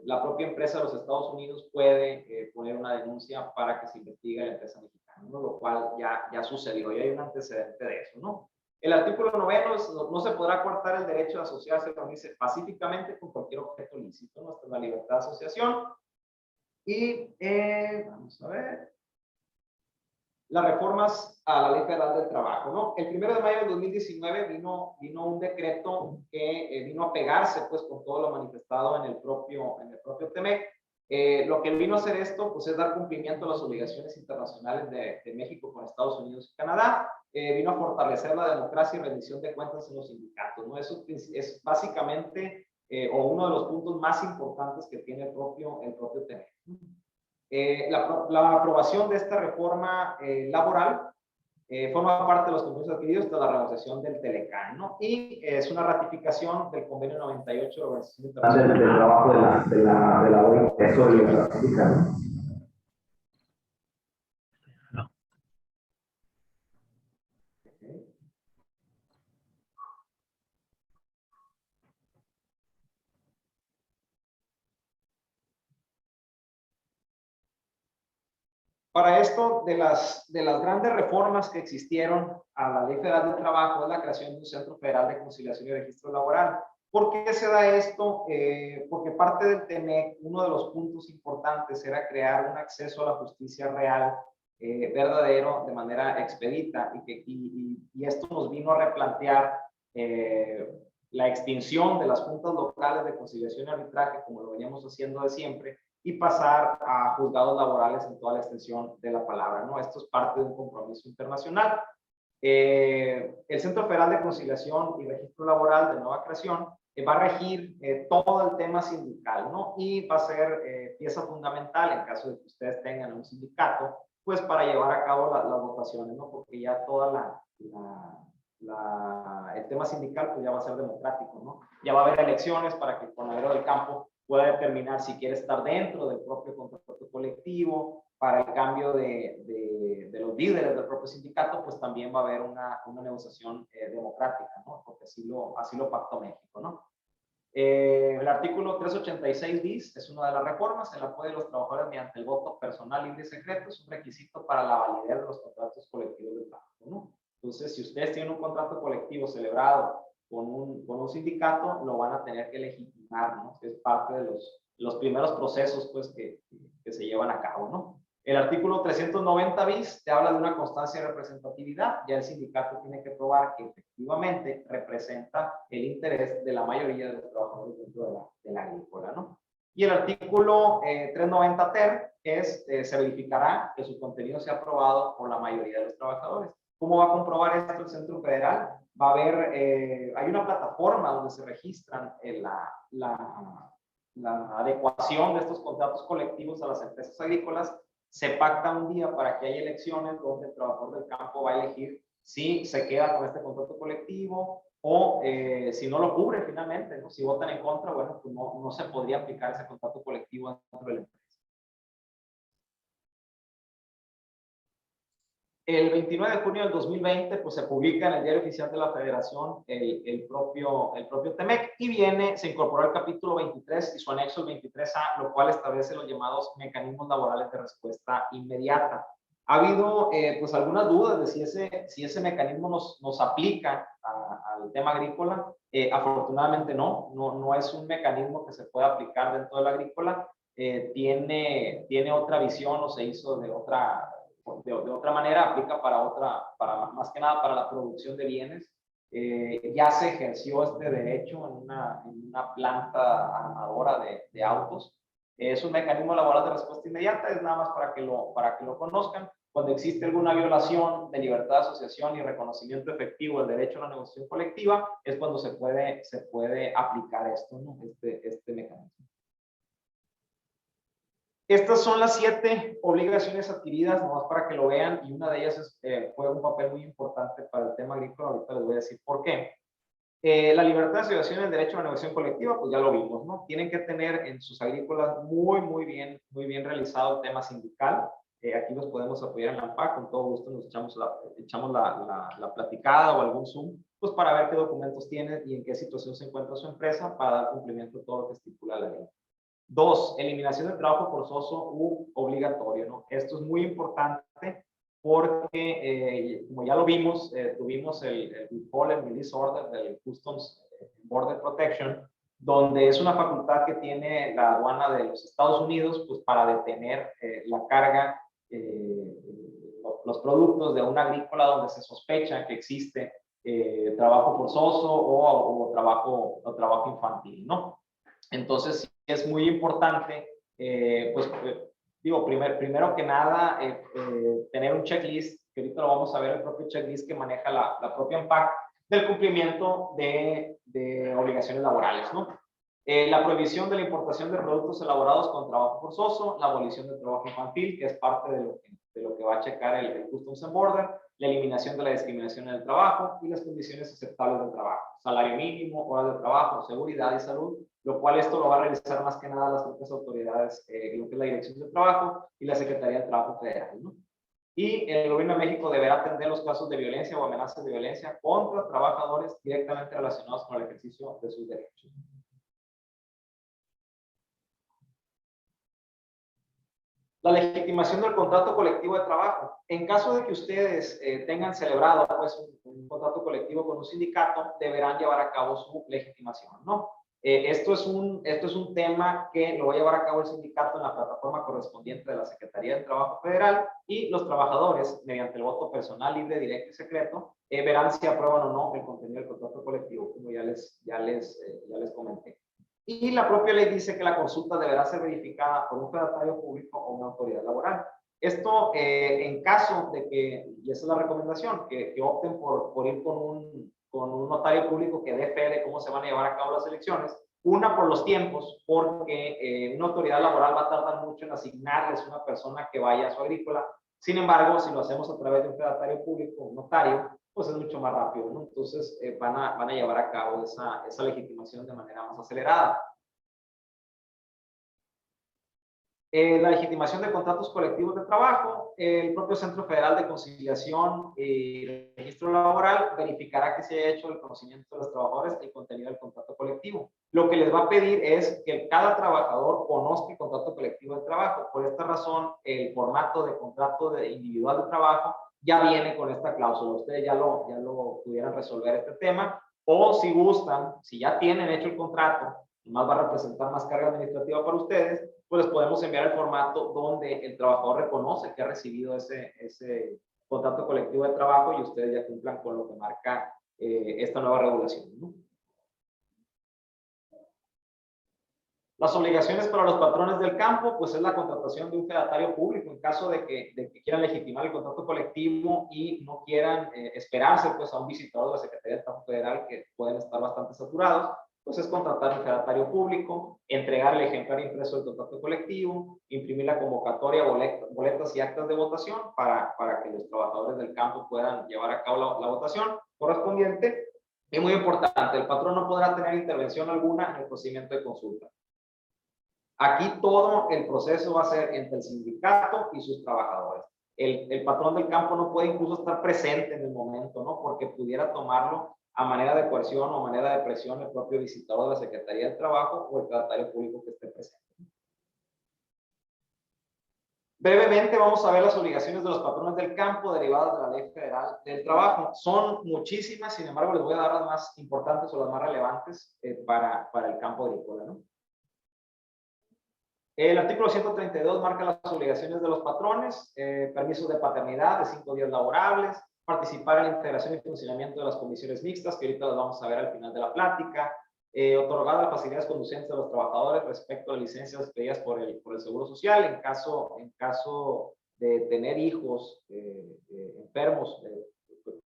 la propia empresa de los Estados Unidos puede poner una denuncia para que se investigue la empresa mexicana, ¿no? Lo cual ya sucedió y hay un antecedente de eso, ¿no? El artículo 9 no se podrá coartar el derecho de asociarse o reunirse pacíficamente con cualquier objeto lícito, ¿no? Esta es la libertad de asociación. Y vamos a ver. Las reformas a la Ley Federal del Trabajo, ¿no? El 1 de mayo de 2019 vino un decreto que vino a pegarse, pues, con todo lo manifestado en el propio TEMEC. Lo que vino a hacer esto, pues, es dar cumplimiento a las obligaciones internacionales de México con Estados Unidos y Canadá. Vino a fortalecer la democracia y rendición de cuentas en los sindicatos, ¿no? Eso es básicamente, o uno de los puntos más importantes que tiene el propio TEMEC. La aprobación de esta reforma laboral forma parte de los compromisos adquiridos tras la renegociación del Telecán, ¿no? Y es una ratificación del convenio 98 de la Organización Internacional del Trabajo de la OIT sobre libertad sindical, ¿no? Para esto, de las grandes reformas que existieron a la Ley Federal del Trabajo es la creación de un Centro Federal de Conciliación y Registro Laboral. ¿Por qué se da esto? Porque parte del TEMEC, uno de los puntos importantes era crear un acceso a la justicia real, verdadero, de manera expedita, y esto nos vino a replantear la extinción de las juntas locales de conciliación y arbitraje, como lo veníamos haciendo de siempre, y pasar a juzgados laborales en toda la extensión de la palabra, ¿no? Esto es parte de un compromiso internacional. El Centro Federal de Conciliación y Registro Laboral de nueva creación va a regir todo el tema sindical, ¿no? Y va a ser pieza fundamental en caso de que ustedes tengan un sindicato, pues para llevar a cabo las votaciones, ¿no? Porque ya toda el tema sindical pues ya va a ser democrático, ¿no? Ya va a haber elecciones para que el Conadero del Campo pueda determinar si quiere estar dentro del propio contrato colectivo. Para el cambio de los líderes del propio sindicato, pues también va a haber una negociación democrática, ¿no? Porque así lo pactó México, ¿no? El artículo 386 bis es una de las reformas, el apoyo de los trabajadores mediante el voto personal libre y secreto es un requisito para la validez de los contratos colectivos de trabajo, ¿no? Entonces, si ustedes tienen un contrato colectivo celebrado con un sindicato, lo van a tener que legitimar, ¿no? Es parte de los primeros procesos, pues, que se llevan a cabo, ¿no? El artículo 390 bis te habla de una constancia de representatividad. Ya el sindicato tiene que probar que efectivamente representa el interés de la mayoría de los trabajadores dentro de la agrícola, ¿no? Y el artículo 390 ter se verificará que su contenido sea aprobado por la mayoría de los trabajadores. ¿Cómo va a comprobar esto el Centro Federal? Va a haber, hay una plataforma donde se registran la adecuación de estos contratos colectivos a las empresas agrícolas. Se pacta un día para que haya elecciones donde el trabajador del campo va a elegir si se queda con este contrato colectivo o si no lo cubre finalmente, ¿no? Si votan en contra, bueno, pues no se podría aplicar ese contrato colectivo dentro de la empresa. El 29 de junio del 2020, pues se publica en el Diario Oficial de la Federación el propio TEMEC y se incorporó el capítulo 23 y su anexo el 23A, lo cual establece los llamados mecanismos laborales de respuesta inmediata. Ha habido pues algunas dudas de si ese mecanismo nos aplica al tema agrícola. Afortunadamente no es un mecanismo que se pueda aplicar dentro de la agrícola. Tiene otra visión o se hizo de otra manera, aplica para más que nada para la producción de bienes. Ya se ejerció este derecho en una planta armadora de autos. Es un mecanismo laboral de respuesta inmediata, es nada más para que lo conozcan. Cuando existe alguna violación de libertad de asociación y reconocimiento efectivo del derecho a la negociación colectiva, es cuando se puede aplicar esto, ¿no? este mecanismo. Estas son las 7 obligaciones adquiridas, nomás para que lo vean, y una de ellas juega un papel muy importante para el tema agrícola. Ahorita les voy a decir por qué. La libertad de asociación y el derecho a la negociación colectiva, pues ya lo vimos, ¿no? Tienen que tener en sus agrícolas muy bien realizado el tema sindical. Aquí nos podemos apoyar en la AMPAC, con todo gusto nos echamos la platicada o algún Zoom, pues para ver qué documentos tienen y en qué situación se encuentra su empresa para dar cumplimiento a todo lo que estipula la ley. 2, eliminación del trabajo forzoso u obligatorio, ¿no? Esto es muy importante porque, como ya lo vimos, tuvimos el recall and release order del Customs Border Protection, donde es una facultad que tiene la aduana de los Estados Unidos, pues para detener la carga, los productos de una agrícola donde se sospecha que existe trabajo forzoso o trabajo infantil, ¿no? Entonces, es muy importante, primero que nada, tener un checklist, que ahorita lo vamos a ver, el propio checklist que maneja la propia AMPAC, del cumplimiento de obligaciones laborales, ¿no? La prohibición de la importación de productos elaborados con trabajo forzoso, la abolición del trabajo infantil, que es parte de lo que va a checar el Customs and Border, la eliminación de la discriminación en el trabajo y las condiciones aceptables del trabajo, salario mínimo, horas de trabajo, seguridad y salud, lo cual esto lo va a realizar más que nada las propias autoridades, lo que es la Dirección de Trabajo y la Secretaría de Trabajo Federal, ¿no? Y el gobierno de México deberá atender los casos de violencia o amenazas de violencia contra trabajadores directamente relacionados con el ejercicio de sus derechos. La legitimación del contrato colectivo de trabajo. En caso de que ustedes tengan celebrado pues, un contrato colectivo con un sindicato, deberán llevar a cabo su legitimación, ¿no? Esto es un tema que lo va a llevar a cabo el sindicato en la plataforma correspondiente de la Secretaría del Trabajo Federal, y los trabajadores, mediante el voto personal, libre, directo y secreto, verán si aprueban o no el contenido del contrato colectivo, como ya les comenté. Y la propia ley dice que la consulta deberá ser verificada por un fedatario público o una autoridad laboral. Esto en caso de que, y esa es la recomendación, que opten por ir con un notario público que dé fe de cómo se van a llevar a cabo las elecciones. Una, por los tiempos, porque una autoridad laboral va a tardar mucho en asignarles una persona que vaya a su agrícola. Sin embargo, si lo hacemos a través de un fedatario público, un notario, pues es mucho más rápido, ¿no? Entonces van a llevar a cabo esa legitimación de manera más acelerada. La legitimación de contratos colectivos de trabajo, el propio Centro Federal de Conciliación y Registro Laboral verificará que se haya hecho el conocimiento de los trabajadores el contenido del contrato colectivo. Lo que les va a pedir es que cada trabajador conozca el contrato colectivo de trabajo. Por esta razón, el formato de contrato individual de trabajo ya viene con esta cláusula. Ustedes ya lo pudieran resolver este tema, o si gustan, si ya tienen hecho el contrato, más va a representar más carga administrativa para ustedes, pues les podemos enviar el formato donde el trabajador reconoce que ha recibido ese contrato colectivo de trabajo y ustedes ya cumplan con lo que marca esta nueva regulación, ¿no? Las obligaciones para los patrones del campo, pues es la contratación de un fedatario público en caso de que quieran legitimar el contrato colectivo y no quieran esperarse pues a un visitador de la Secretaría de Trabajo Federal, que pueden estar bastante saturados. Pues es contratar un fedatario público, entregar el ejemplar impreso del contrato colectivo, imprimir la convocatoria, boletas y actas de votación para que los trabajadores del campo puedan llevar a cabo la votación correspondiente. Y muy importante, el patrón no podrá tener intervención alguna en el procedimiento de consulta. Aquí todo el proceso va a ser entre el sindicato y sus trabajadores. el patrón del campo no puede incluso estar presente en el momento, ¿no? Porque pudiera tomarlo a manera de coerción o manera de presión el propio visitador de la Secretaría del Trabajo o el secretario público que esté presente. Brevemente vamos a ver las obligaciones de los patrones del campo derivadas de la Ley Federal del Trabajo. Son muchísimas, sin embargo les voy a dar las más importantes o las más relevantes para el campo agrícola, ¿no? El artículo 132 marca las obligaciones de los patrones, permisos de paternidad de 5 días laborables, participar en la integración y funcionamiento de las comisiones mixtas, que ahorita las vamos a ver al final de la plática, otorgar las facilidades conducentes a los trabajadores respecto a licencias pedidas por el Seguro Social, en caso de tener hijos enfermos,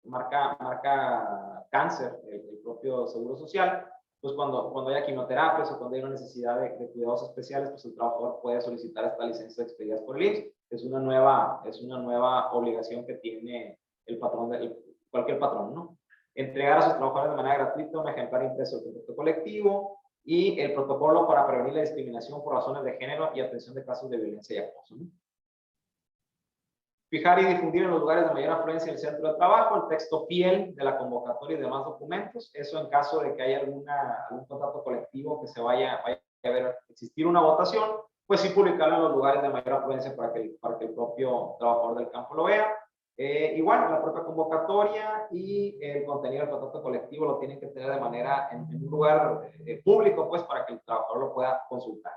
marca cáncer el propio Seguro Social, pues cuando haya quimioterapias o cuando haya una necesidad de cuidados especiales, pues el trabajador puede solicitar esta licencia expedida por el IMSS. Es una nueva obligación que tiene el patrón, cualquier patrón, ¿no? Entregar a sus trabajadores de manera gratuita un ejemplar impreso del contrato colectivo y el protocolo para prevenir la discriminación por razones de género y atención de casos de violencia y acoso, ¿no? Fijar y difundir en los lugares de mayor afluencia del centro de trabajo el texto fiel de la convocatoria y demás documentos. Eso en caso de que haya algún contrato colectivo que se vaya a ver existir una votación, pues sí publicarlo en los lugares de mayor afluencia para que el propio trabajador del campo lo vea. Igual, la propia convocatoria y el contenido del contrato colectivo lo tienen que tener de manera en un lugar público, pues para que el trabajador lo pueda consultar.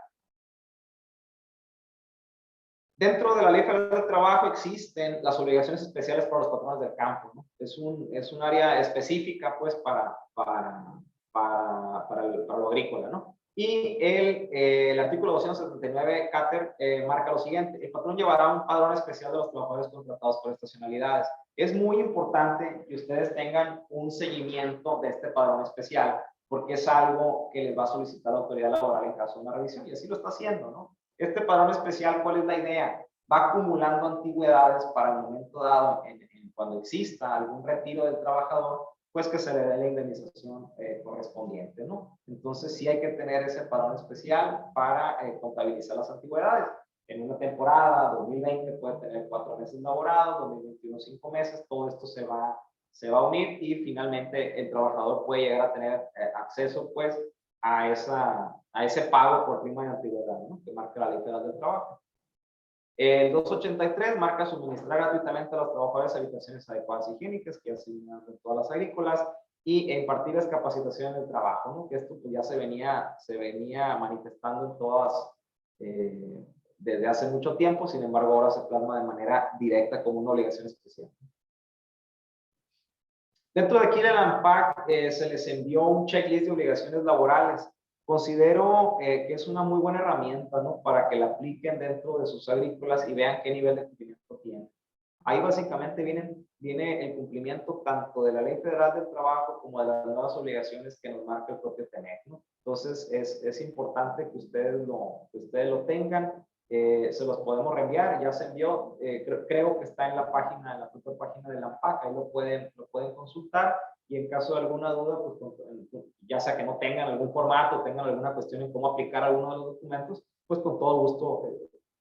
Dentro de la Ley Federal del Trabajo existen las obligaciones especiales para los patrones del campo, ¿no? Es un área específica, pues, para lo agrícola, ¿no? Y el artículo 279, Cáter, marca lo siguiente: el patrón llevará un padrón especial de los trabajadores contratados por estacionalidades. Es muy importante que ustedes tengan un seguimiento de este padrón especial, porque es algo que les va a solicitar la autoridad laboral en caso de una revisión, y así lo está haciendo, ¿no? Este padrón especial, ¿cuál es la idea? Va acumulando antigüedades para el momento dado, cuando exista algún retiro del trabajador, pues que se le dé la indemnización correspondiente, ¿no? Entonces sí hay que tener ese padrón especial para contabilizar las antigüedades. En una temporada, 2020 puede tener 4 meses laborados, 2021 5 meses, todo esto se va a unir y finalmente el trabajador puede llegar a tener acceso, pues, a ese pago por prima de antigüedad, ¿no? Que marca la Ley Federal del Trabajo. El 283 marca suministrar gratuitamente a los trabajadores habitaciones adecuadas y higiénicas, que asignan en todas las agrícolas, y impartir las capacitaciones del trabajo, ¿no? Que esto pues, ya se venía manifestando en todas desde hace mucho tiempo, sin embargo ahora se plasma de manera directa como una obligación especial. Dentro de aquí del ANPAC se les envió un checklist de obligaciones laborales. Considero que es una muy buena herramienta, ¿no? Para que la apliquen dentro de sus agrícolas y vean qué nivel de cumplimiento tienen. Ahí básicamente viene el cumplimiento tanto de la Ley Federal del Trabajo como de las nuevas obligaciones que nos marca el propio TEMEC, ¿no? Entonces es importante que ustedes lo tengan. Se los podemos reenviar, ya se envió, creo que está en la propia página de la ANPAC, ahí lo pueden consultar, y en caso de alguna duda, pues ya sea que no tengan algún formato, tengan alguna cuestión en cómo aplicar alguno de los documentos, pues con todo gusto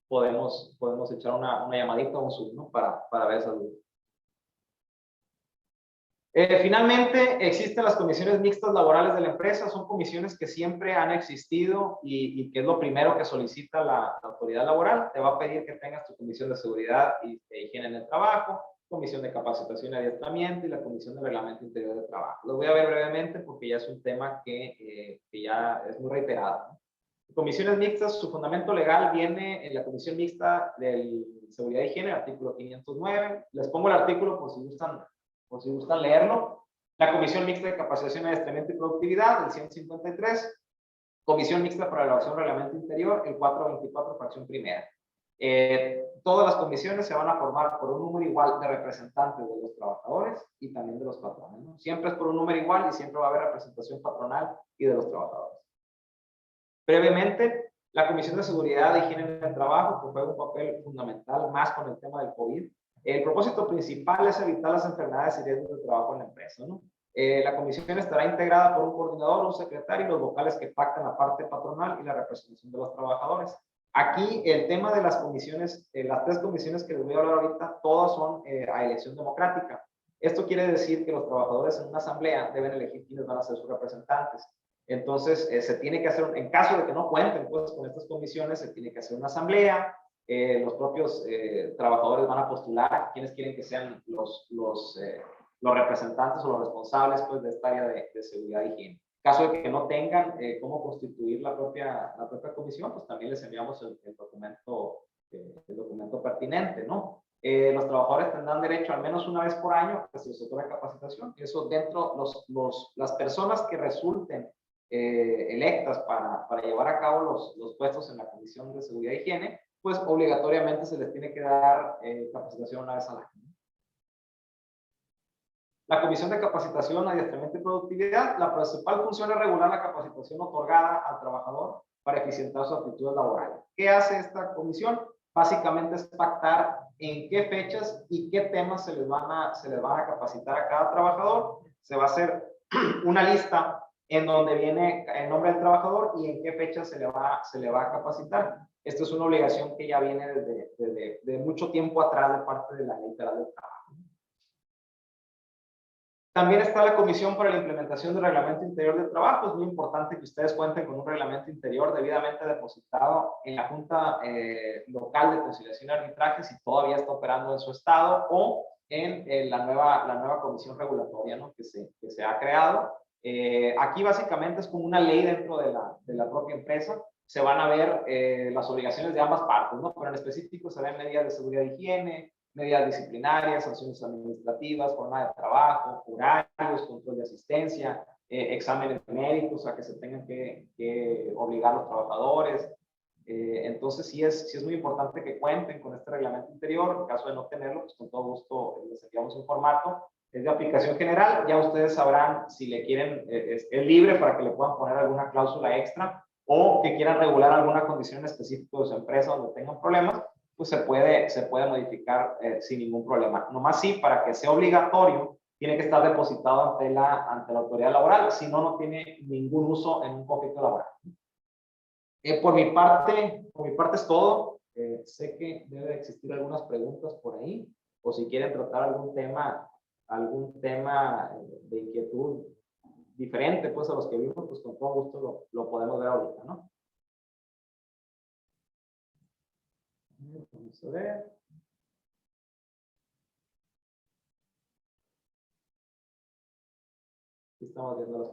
podemos echar una llamadita o un Zoom, ¿no? para ver esa duda. Finalmente, existen las comisiones mixtas laborales de la empresa. Son comisiones que siempre han existido y que es lo primero que solicita la autoridad laboral. Te va a pedir que tengas tu comisión de seguridad e higiene en el trabajo, comisión de capacitación y adiestramiento y la comisión de reglamento interior de trabajo. Lo voy a ver brevemente porque ya es un tema que ya es muy reiterado, ¿no? Comisiones mixtas, su fundamento legal viene en la comisión mixta de seguridad e higiene, artículo 509. Les pongo el artículo por si gustan leerlo. La Comisión Mixta de Capacitación, Adiestramiento y Productividad, el 153. Comisión Mixta para Elaboración del Reglamento Interior, el 424, fracción primera. Todas las comisiones se van a formar por un número igual de representantes de los trabajadores y también de los patrones, ¿no? Siempre es por un número igual y siempre va a haber representación patronal y de los trabajadores. Brevemente, la Comisión de Seguridad e Higiene en el Trabajo, que juega un papel fundamental más con el tema del COVID. El propósito principal es evitar las enfermedades y riesgos de trabajo en la empresa, ¿no? La comisión estará integrada por un coordinador, un secretario y los vocales que pactan la parte patronal y la representación de los trabajadores. Aquí el tema de las comisiones, las 3 comisiones que les voy a hablar ahorita, todas son a elección democrática. Esto quiere decir que los trabajadores en una asamblea deben elegir quiénes van a ser sus representantes. Entonces, se tiene que hacer, en caso de que no cuenten pues, con estas comisiones, se tiene que hacer una asamblea. Los propios trabajadores van a postular quiénes quieren que sean los representantes o los responsables pues, de esta área de seguridad y higiene. En caso de que no tengan cómo constituir la propia comisión, pues también les enviamos el documento pertinente, ¿no? Los trabajadores tendrán derecho al menos una vez por año que se les otorgue capacitación. Eso dentro, las personas que resulten electas para llevar a cabo los puestos en la Comisión de Seguridad y Higiene, pues obligatoriamente se les tiene que dar capacitación una vez al año. La Comisión de Capacitación, Adiestramiento y Productividad, la principal función es regular la capacitación otorgada al trabajador para eficientar sus actitudes laborales. ¿Qué hace esta comisión? Básicamente es pactar en qué fechas y qué temas se les van a capacitar a cada trabajador. Se va a hacer una lista en donde viene el nombre del trabajador y en qué fecha se le va a capacitar. Esto es una obligación que ya viene desde mucho tiempo atrás de parte de la Ley Federal del Trabajo. También está la Comisión para la Implementación del Reglamento Interior del Trabajo. Es muy importante que ustedes cuenten con un reglamento interior debidamente depositado en la Junta Local de Conciliación y Arbitraje, si todavía está operando en su estado, o en la nueva comisión regulatoria, ¿no? que se ha creado. Aquí básicamente es como una ley dentro de la propia empresa. Se van a ver las obligaciones de ambas partes, ¿no? Pero en específico se ven medidas de seguridad y higiene, medidas disciplinarias, sanciones administrativas, jornada de trabajo, horarios, control de asistencia, exámenes médicos a que se tengan que obligar a los trabajadores. Entonces sí es muy importante que cuenten con este reglamento interior. En caso de no tenerlo, pues con todo gusto les enviamos un formato. Es de aplicación general. Ya ustedes sabrán si le quieren, es libre para que le puedan poner alguna cláusula extra o que quieran regular alguna condición específica de su empresa donde tengan problemas, pues se puede modificar sin ningún problema. Nomás sí, para que sea obligatorio, tiene que estar depositado ante la autoridad laboral, si no, no tiene ningún uso en un conflicto laboral. Por mi parte es todo. Sé que debe existir algunas preguntas por ahí, o si quieren tratar algún tema de inquietud diferente pues a los que vimos, pues con todo gusto lo podemos ver ahorita, ¿no? Vamos a ver. Aquí estamos viendo las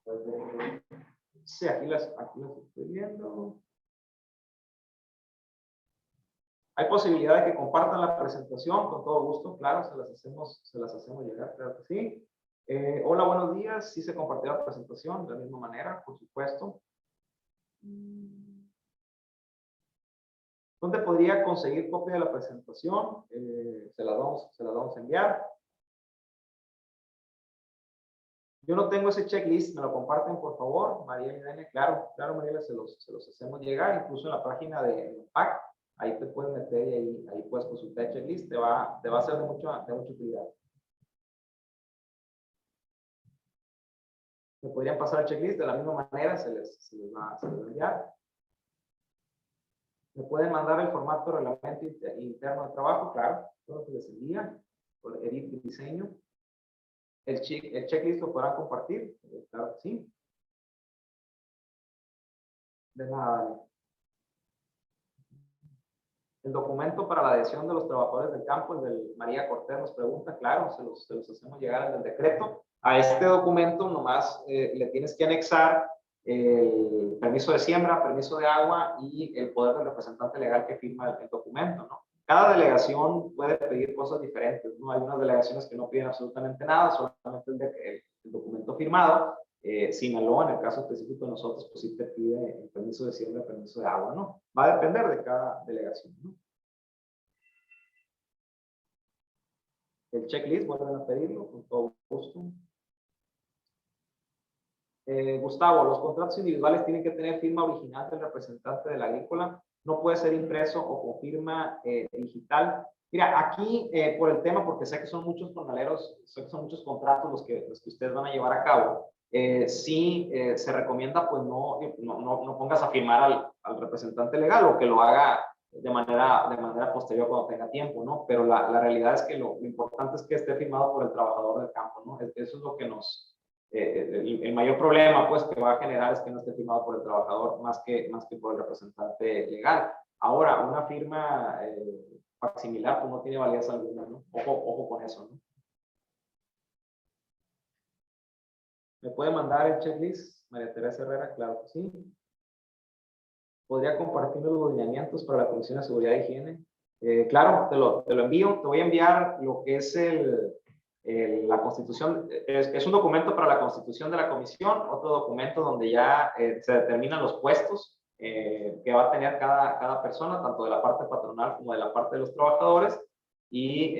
preguntas. Sí, aquí las estoy viendo. Hay posibilidad de que compartan la presentación, con todo gusto, claro, se las hacemos llegar, claro que sí. Hola, buenos días, sí se compartió la presentación de la misma manera, por supuesto. ¿Dónde podría conseguir copia de la presentación? Se la vamos a enviar. Yo no tengo ese checklist, me lo comparten por favor, María y Irene. Claro, María, se los hacemos llegar, incluso en la página de PAC, ahí te puedes meter y ahí puedes consultar el checklist, te va a ser de mucha utilidad. Me podrían pasar el checklist de la misma manera, se les va a enviar. Me pueden mandar el formato de reglamento interno de trabajo, claro, todo lo que les envía, por edit y diseño. El checklist lo podrán compartir, claro que sí. De nada, Dani. El documento para la adhesión de los trabajadores del campo, el de María Cortés nos pregunta, claro, se los hacemos llegar en el decreto. A este documento nomás le tienes que anexar el permiso de siembra, permiso de agua y el poder del representante legal que firma el documento, ¿no? Cada delegación puede pedir cosas diferentes, ¿no? Hay unas delegaciones que no piden absolutamente nada, solamente el documento firmado. Sinaloa, en el caso específico de nosotros, pues sí te pide el permiso de siembra, el permiso de agua, ¿no? Va a depender de cada delegación, ¿no? El checklist, vuelven a pedirlo, con todo gusto. Gustavo, los contratos individuales tienen que tener firma original del representante del agrícola, no puede ser impreso o con firma digital. Mira, aquí por el tema, porque sé que son muchos jornaleros, sé que son muchos contratos los que ustedes van a llevar a cabo, sí se recomienda pues no pongas a firmar al representante legal o que lo haga de manera posterior cuando tenga tiempo, ¿no? Pero la realidad es que lo importante es que esté firmado por el trabajador del campo, ¿no? Eso es lo que el mayor problema pues que va a generar es que no esté firmado por el trabajador más que por el representante legal. Ahora, una firma similar pues no tiene validez alguna, ¿no? Ojo con eso, ¿no? ¿Me puede mandar el checklist, María Teresa Herrera? Claro que sí. ¿Podría compartir los lineamientos para la Comisión de Seguridad e Higiene? Claro, te lo envío. Te voy a enviar lo que es la constitución. Es un documento para la constitución de la comisión, otro documento donde ya se determinan los puestos que va a tener cada persona, tanto de la parte patronal como de la parte de los trabajadores. Y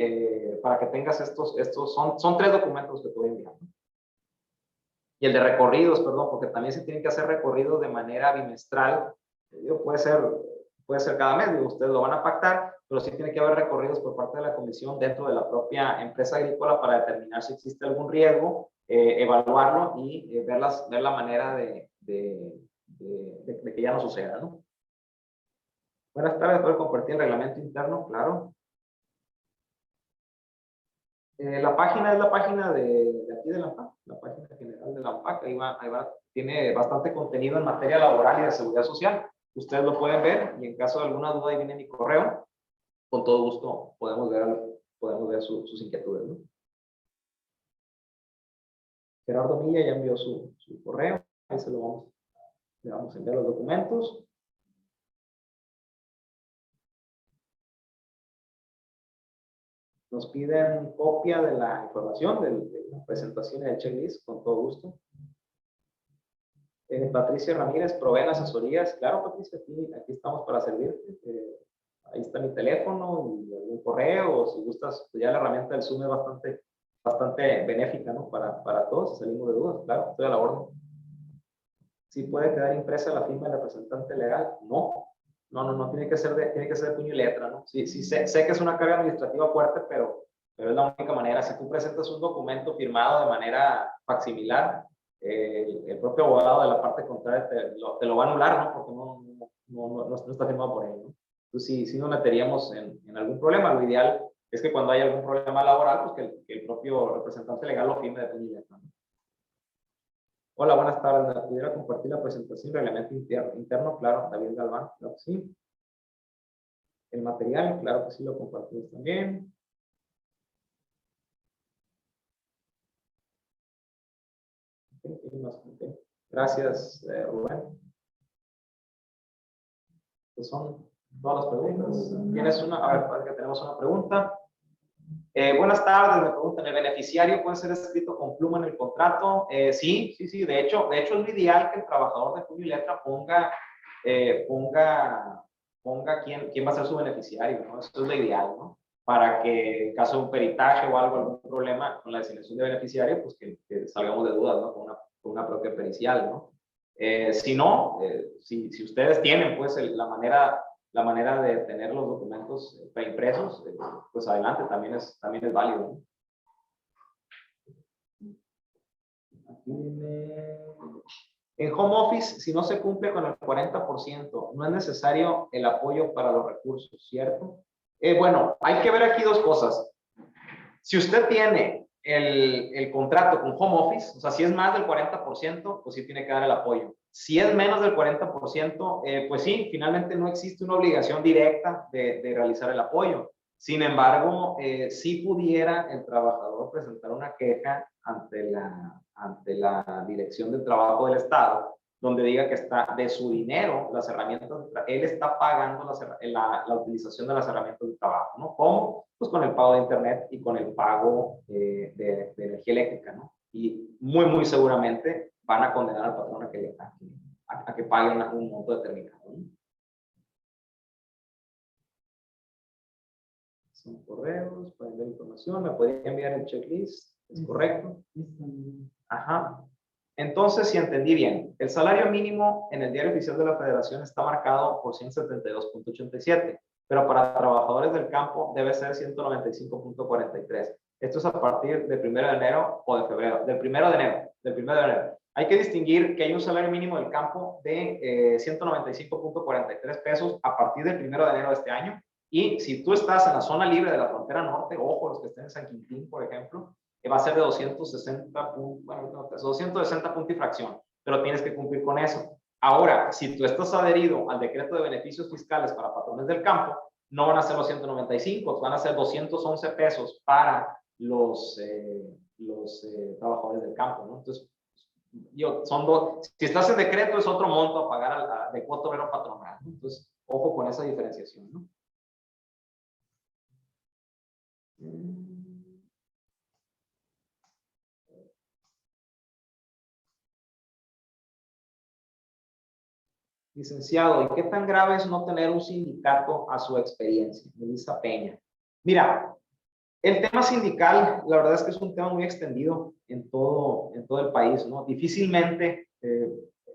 para que tengas son 3 documentos que te voy a enviar. Y el de recorridos, perdón, porque también se tienen que hacer recorridos de manera bimestral. Puede ser cada mes, ustedes lo van a pactar, pero sí tiene que haber recorridos por parte de la comisión dentro de la propia empresa agrícola para determinar si existe algún riesgo, evaluarlo y ver la manera de que ya no suceda, ¿no? Buenas tardes, ¿puedo compartir el reglamento interno? Claro. La página es la página de aquí de la ANPAC, la página general de la ANPAC. Ahí va, tiene bastante contenido en materia laboral y de seguridad social. Ustedes lo pueden ver y en caso de alguna duda ahí viene mi correo. Con todo gusto podemos ver sus inquietudes, ¿no? Gerardo Milla ya envió su correo. Ahí le vamos a enviar los documentos. Nos piden copia de la información de la presentación del checklist, con todo gusto. Patricia Ramírez, proveen asesorías. Claro, Patricia, aquí estamos para servirte. Ahí está mi teléfono y algún correo, o si gustas, pues ya la herramienta del Zoom es bastante benéfica, ¿no? Para todos, si salimos de dudas, claro, estoy a la orden. ¿Sí puede quedar impresa la firma del representante legal? No, tiene que ser de puño y letra, ¿no? Sí, sé que es una carga administrativa fuerte, pero es la única manera. Si tú presentas un documento firmado de manera facsimilar, el propio abogado de la parte contraria te lo va a anular, ¿no? Porque no está firmado por él, ¿no? Entonces, sí nos meteríamos en algún problema. Lo ideal es que cuando haya algún problema laboral, pues que el propio representante legal lo firme de puño y letra, ¿no? Hola, buenas tardes. ¿Me pudiera compartir la presentación reglamento interno? Claro, David Galván, claro que sí. El material, claro que sí, lo compartimos también. Okay. Gracias, Rubén. Pues son todas las preguntas. ¿Tienes una? A ver, parece que tenemos una pregunta. Buenas tardes, me preguntan, ¿el beneficiario puede ser escrito con pluma en el contrato? Sí. De hecho es lo ideal que el trabajador de puño y letra ponga quién va a ser su beneficiario, ¿no? Eso es lo ideal, ¿no? Para que en caso de un peritaje o algún problema con la designación de beneficiario, pues que salgamos de dudas, ¿no? Con una propia pericial, ¿no? Si no, si ustedes tienen pues la manera de tener los documentos preimpresos, pues adelante, también es válido, ¿no? Aquí viene... En home office, si no se cumple con el 40%, no es necesario el apoyo para los recursos, ¿cierto? Bueno, hay que ver aquí 2 cosas. Si usted tiene el contrato con home office, o sea, si es más del 40%, pues sí tiene que dar el apoyo. Si es menos del 40%, pues sí, finalmente no existe una obligación directa de realizar el apoyo. Sin embargo, sí pudiera el trabajador presentar una queja ante la Dirección del Trabajo del Estado, donde diga que está de su dinero las herramientas, él está pagando la utilización de las herramientas de trabajo, ¿no? ¿Cómo? Pues con el pago de internet y con el pago de energía eléctrica, ¿no? Y muy seguramente van a condenar al patrón a que paguen un monto determinado, ¿no? Son correos, pueden ver información, me pueden enviar el checklist, ¿es correcto? Ajá. Entonces, si entendí bien, el salario mínimo en el Diario Oficial de la Federación está marcado por 172.87, pero para trabajadores del campo debe ser 195.43. Esto es a partir del 1 de enero o de febrero, del 1 de enero. Hay que distinguir que hay un salario mínimo del campo de 195.43 pesos a partir del 1 de enero de este año. Y si tú estás en la zona libre de la frontera norte, ojo, los que estén en San Quintín, por ejemplo, va a ser de 260, bueno, 260 puntos y fracción, pero tienes que cumplir con eso. Ahora, si tú estás adherido al decreto de beneficios fiscales para patrones del campo, no van a ser los 195, van a ser 211 pesos para los trabajadores del campo, ¿no? Entonces, son dos. Si estás en decreto, es otro monto a pagar de cuota obrero patronal, ¿no? Entonces, ojo con esa diferenciación, ¿no? Licenciado, ¿y qué tan grave es no tener un sindicato a su experiencia? Melissa Peña. Mira, el tema sindical, la verdad es que es un tema muy extendido en todo el país, ¿no? Difícilmente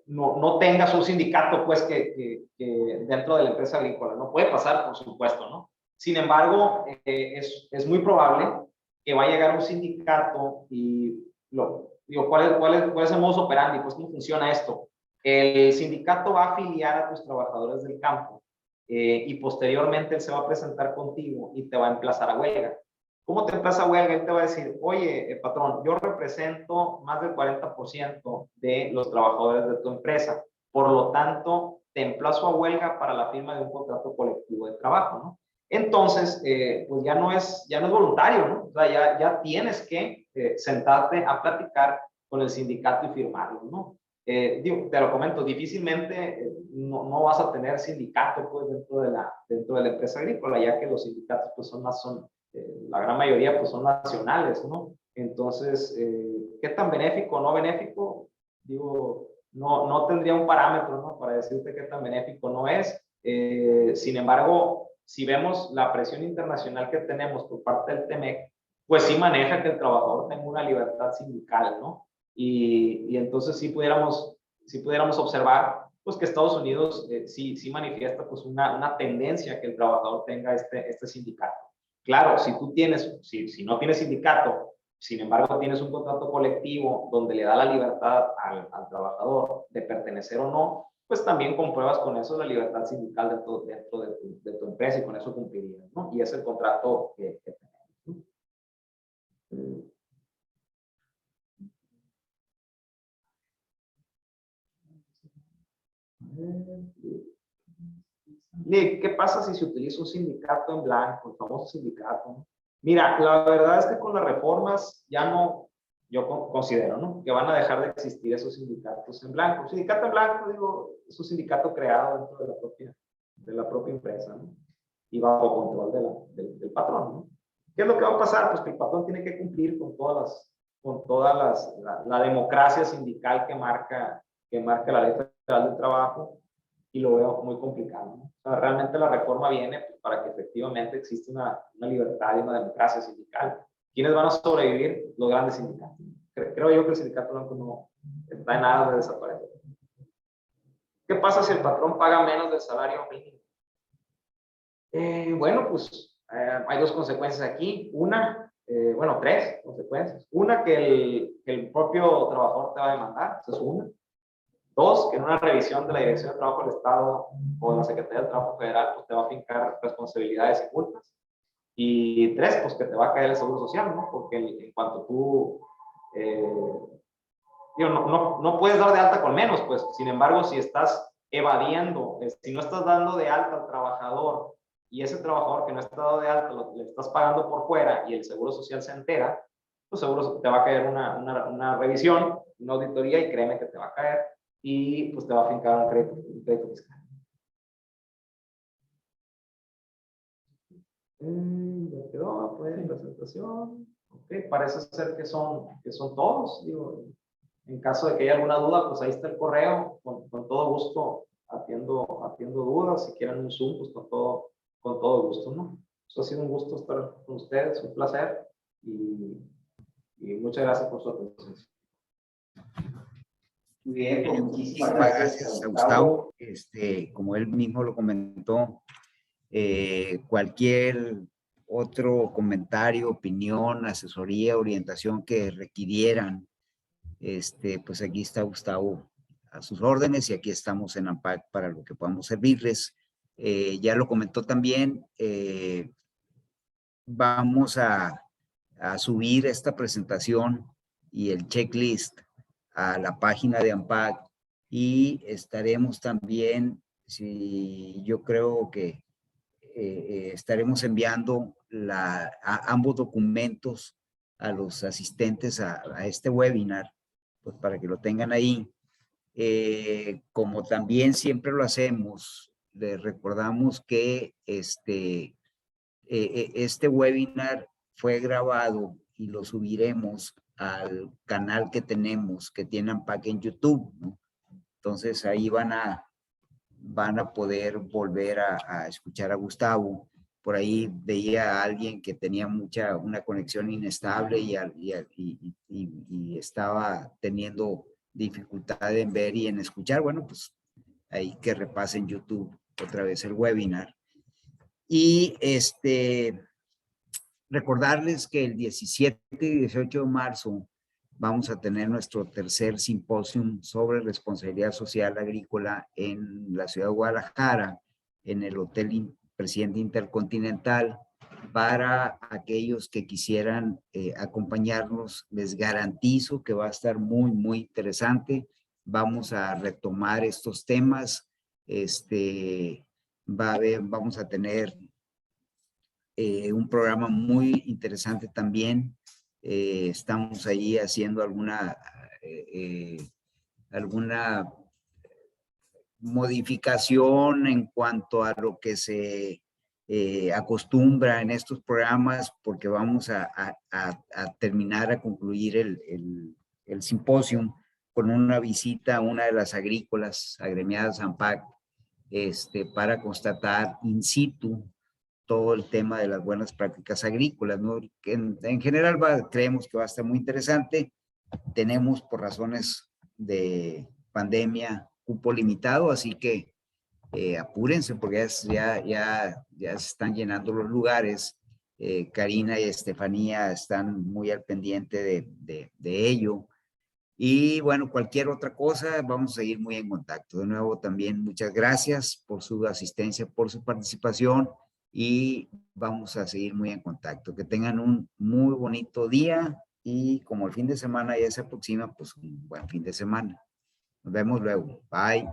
no tengas un sindicato, pues, que dentro de la empresa agrícola. No puede pasar, por supuesto, ¿no? Sin embargo, es muy probable que va a llegar un sindicato y, ¿cuál es el modus operandi? Pues, ¿cómo funciona esto? El sindicato va a afiliar a tus trabajadores del campo y posteriormente él se va a presentar contigo y te va a emplazar a huelga. ¿Cómo te emplaza a huelga? Él te va a decir, oye, patrón, yo represento más del 40% de los trabajadores de tu empresa. Por lo tanto, te emplazo a huelga para la firma de un contrato colectivo de trabajo, ¿no? Entonces, pues ya no es voluntario, ¿no? O sea, ya tienes que sentarte a platicar con el sindicato y firmarlo, ¿no? Te lo comento, difícilmente no vas a tener sindicato, pues, dentro de la empresa agrícola, ya que los sindicatos, pues, la gran mayoría, pues, son nacionales, ¿no? Entonces, ¿qué tan benéfico o no benéfico? Digo, no tendría un parámetro, ¿no?, para decirte qué tan benéfico no es. Sin embargo, si vemos la presión internacional que tenemos por parte del TEMEC, pues sí maneja que el trabajador tenga una libertad sindical, ¿no? Y entonces sí pudiéramos observar, pues, que Estados Unidos sí manifiesta, pues, una tendencia a que el trabajador tenga este sindicato. Claro, si no tienes sindicato, sin embargo tienes un contrato colectivo donde le da la libertad al trabajador de pertenecer o no, pues también compruebas con eso la libertad sindical dentro de tu empresa y con eso cumplirías, ¿no? Y es el contrato que tenemos, ¿no? ¿Qué pasa si se utiliza un sindicato en blanco, el famoso sindicato, ¿no? Mira, la verdad es que con las reformas ya no, yo considero, ¿no?, que van a dejar de existir esos sindicatos en blanco. Un sindicato en blanco, digo, es un sindicato creado dentro de la propia empresa, ¿no?, y bajo control del patrón, ¿no? ¿Qué es lo que va a pasar? Pues que el patrón tiene que cumplir con la democracia sindical que marca la Ley Federal del Trabajo, y lo veo muy complicado, ¿no? O sea, realmente la reforma viene, pues, para que efectivamente exista una libertad y una democracia sindical. ¿Quiénes van a sobrevivir? Los grandes sindicatos. Creo yo que el sindicato blanco no está en nada de desaparecer. ¿Qué pasa si el patrón paga menos del salario mínimo? Bueno, pues hay dos consecuencias aquí. Tres consecuencias. Una, que el propio trabajador te va a demandar, esa es una. Dos, que en una revisión de la Dirección de Trabajo del Estado o de la Secretaría del Trabajo Federal, pues te va a fincar responsabilidades y multas. Y tres, pues que te va a caer el seguro social, ¿no? Porque en cuanto tú, no puedes dar de alta con menos, pues. Sin embargo, si estás evadiendo, si no estás dando de alta al trabajador y ese trabajador que no está dado de alta le estás pagando por fuera y el seguro social se entera, pues seguro te va a caer una revisión, una auditoría, y créeme que te va a caer, y pues te va a fincar un crédito fiscal. Ya quedó, pues, presentación. Ok, parece ser que son todos. Digo, en caso de que haya alguna duda, pues ahí está el correo. Con todo gusto atiendo dudas. Si quieren un Zoom, pues con todo gusto, ¿no? Eso ha sido un gusto estar con ustedes, un placer. Y muchas gracias por su atención. Muy bien, pues muchísimas gracias a Gustavo. Como él mismo lo comentó, cualquier otro comentario, opinión, asesoría, orientación que requirieran pues aquí está Gustavo a sus órdenes y aquí estamos en AMPAC para lo que podamos servirles. Ya lo comentó también, vamos a subir esta presentación y el checklist a la página de AMPAC y estaremos también, si yo creo que estaremos enviando ambos documentos a los asistentes a este webinar, pues para que lo tengan ahí. Como también siempre lo hacemos, les recordamos que este webinar fue grabado y lo subiremos al canal que tenemos, que tiene AMPAC en YouTube, ¿no? Entonces ahí van a poder volver a escuchar a Gustavo. Por ahí veía a alguien que tenía una conexión inestable y estaba teniendo dificultad en ver y en escuchar. Bueno, pues ahí que repasen YouTube otra vez el webinar. Y recordarles que el 17 y 18 de marzo vamos a tener nuestro tercer simposium sobre responsabilidad social agrícola en la ciudad de Guadalajara, en el Hotel Presidente Intercontinental. Para aquellos que quisieran acompañarnos, les garantizo que va a estar muy, muy interesante. Vamos a retomar estos temas. Vamos a tener un programa muy interesante también. Estamos ahí haciendo alguna modificación en cuanto a lo que se acostumbra en estos programas, porque vamos a terminar, a concluir el simposio con una visita a una de las agrícolas agremiadas AMPAC, para constatar in situ todo el tema de las buenas prácticas agrícolas, ¿no? Que en general creemos que va a estar muy interesante. Tenemos, por razones de pandemia, cupo limitado, así que apúrense porque ya se están llenando los lugares. Karina y Estefanía están muy al pendiente de ello. Y bueno, cualquier otra cosa, vamos a seguir muy en contacto. De nuevo, también muchas gracias por su asistencia, por su participación y vamos a seguir muy en contacto. Que tengan un muy bonito día y como el fin de semana ya se aproxima, pues un buen fin de semana. Nos vemos luego. Bye.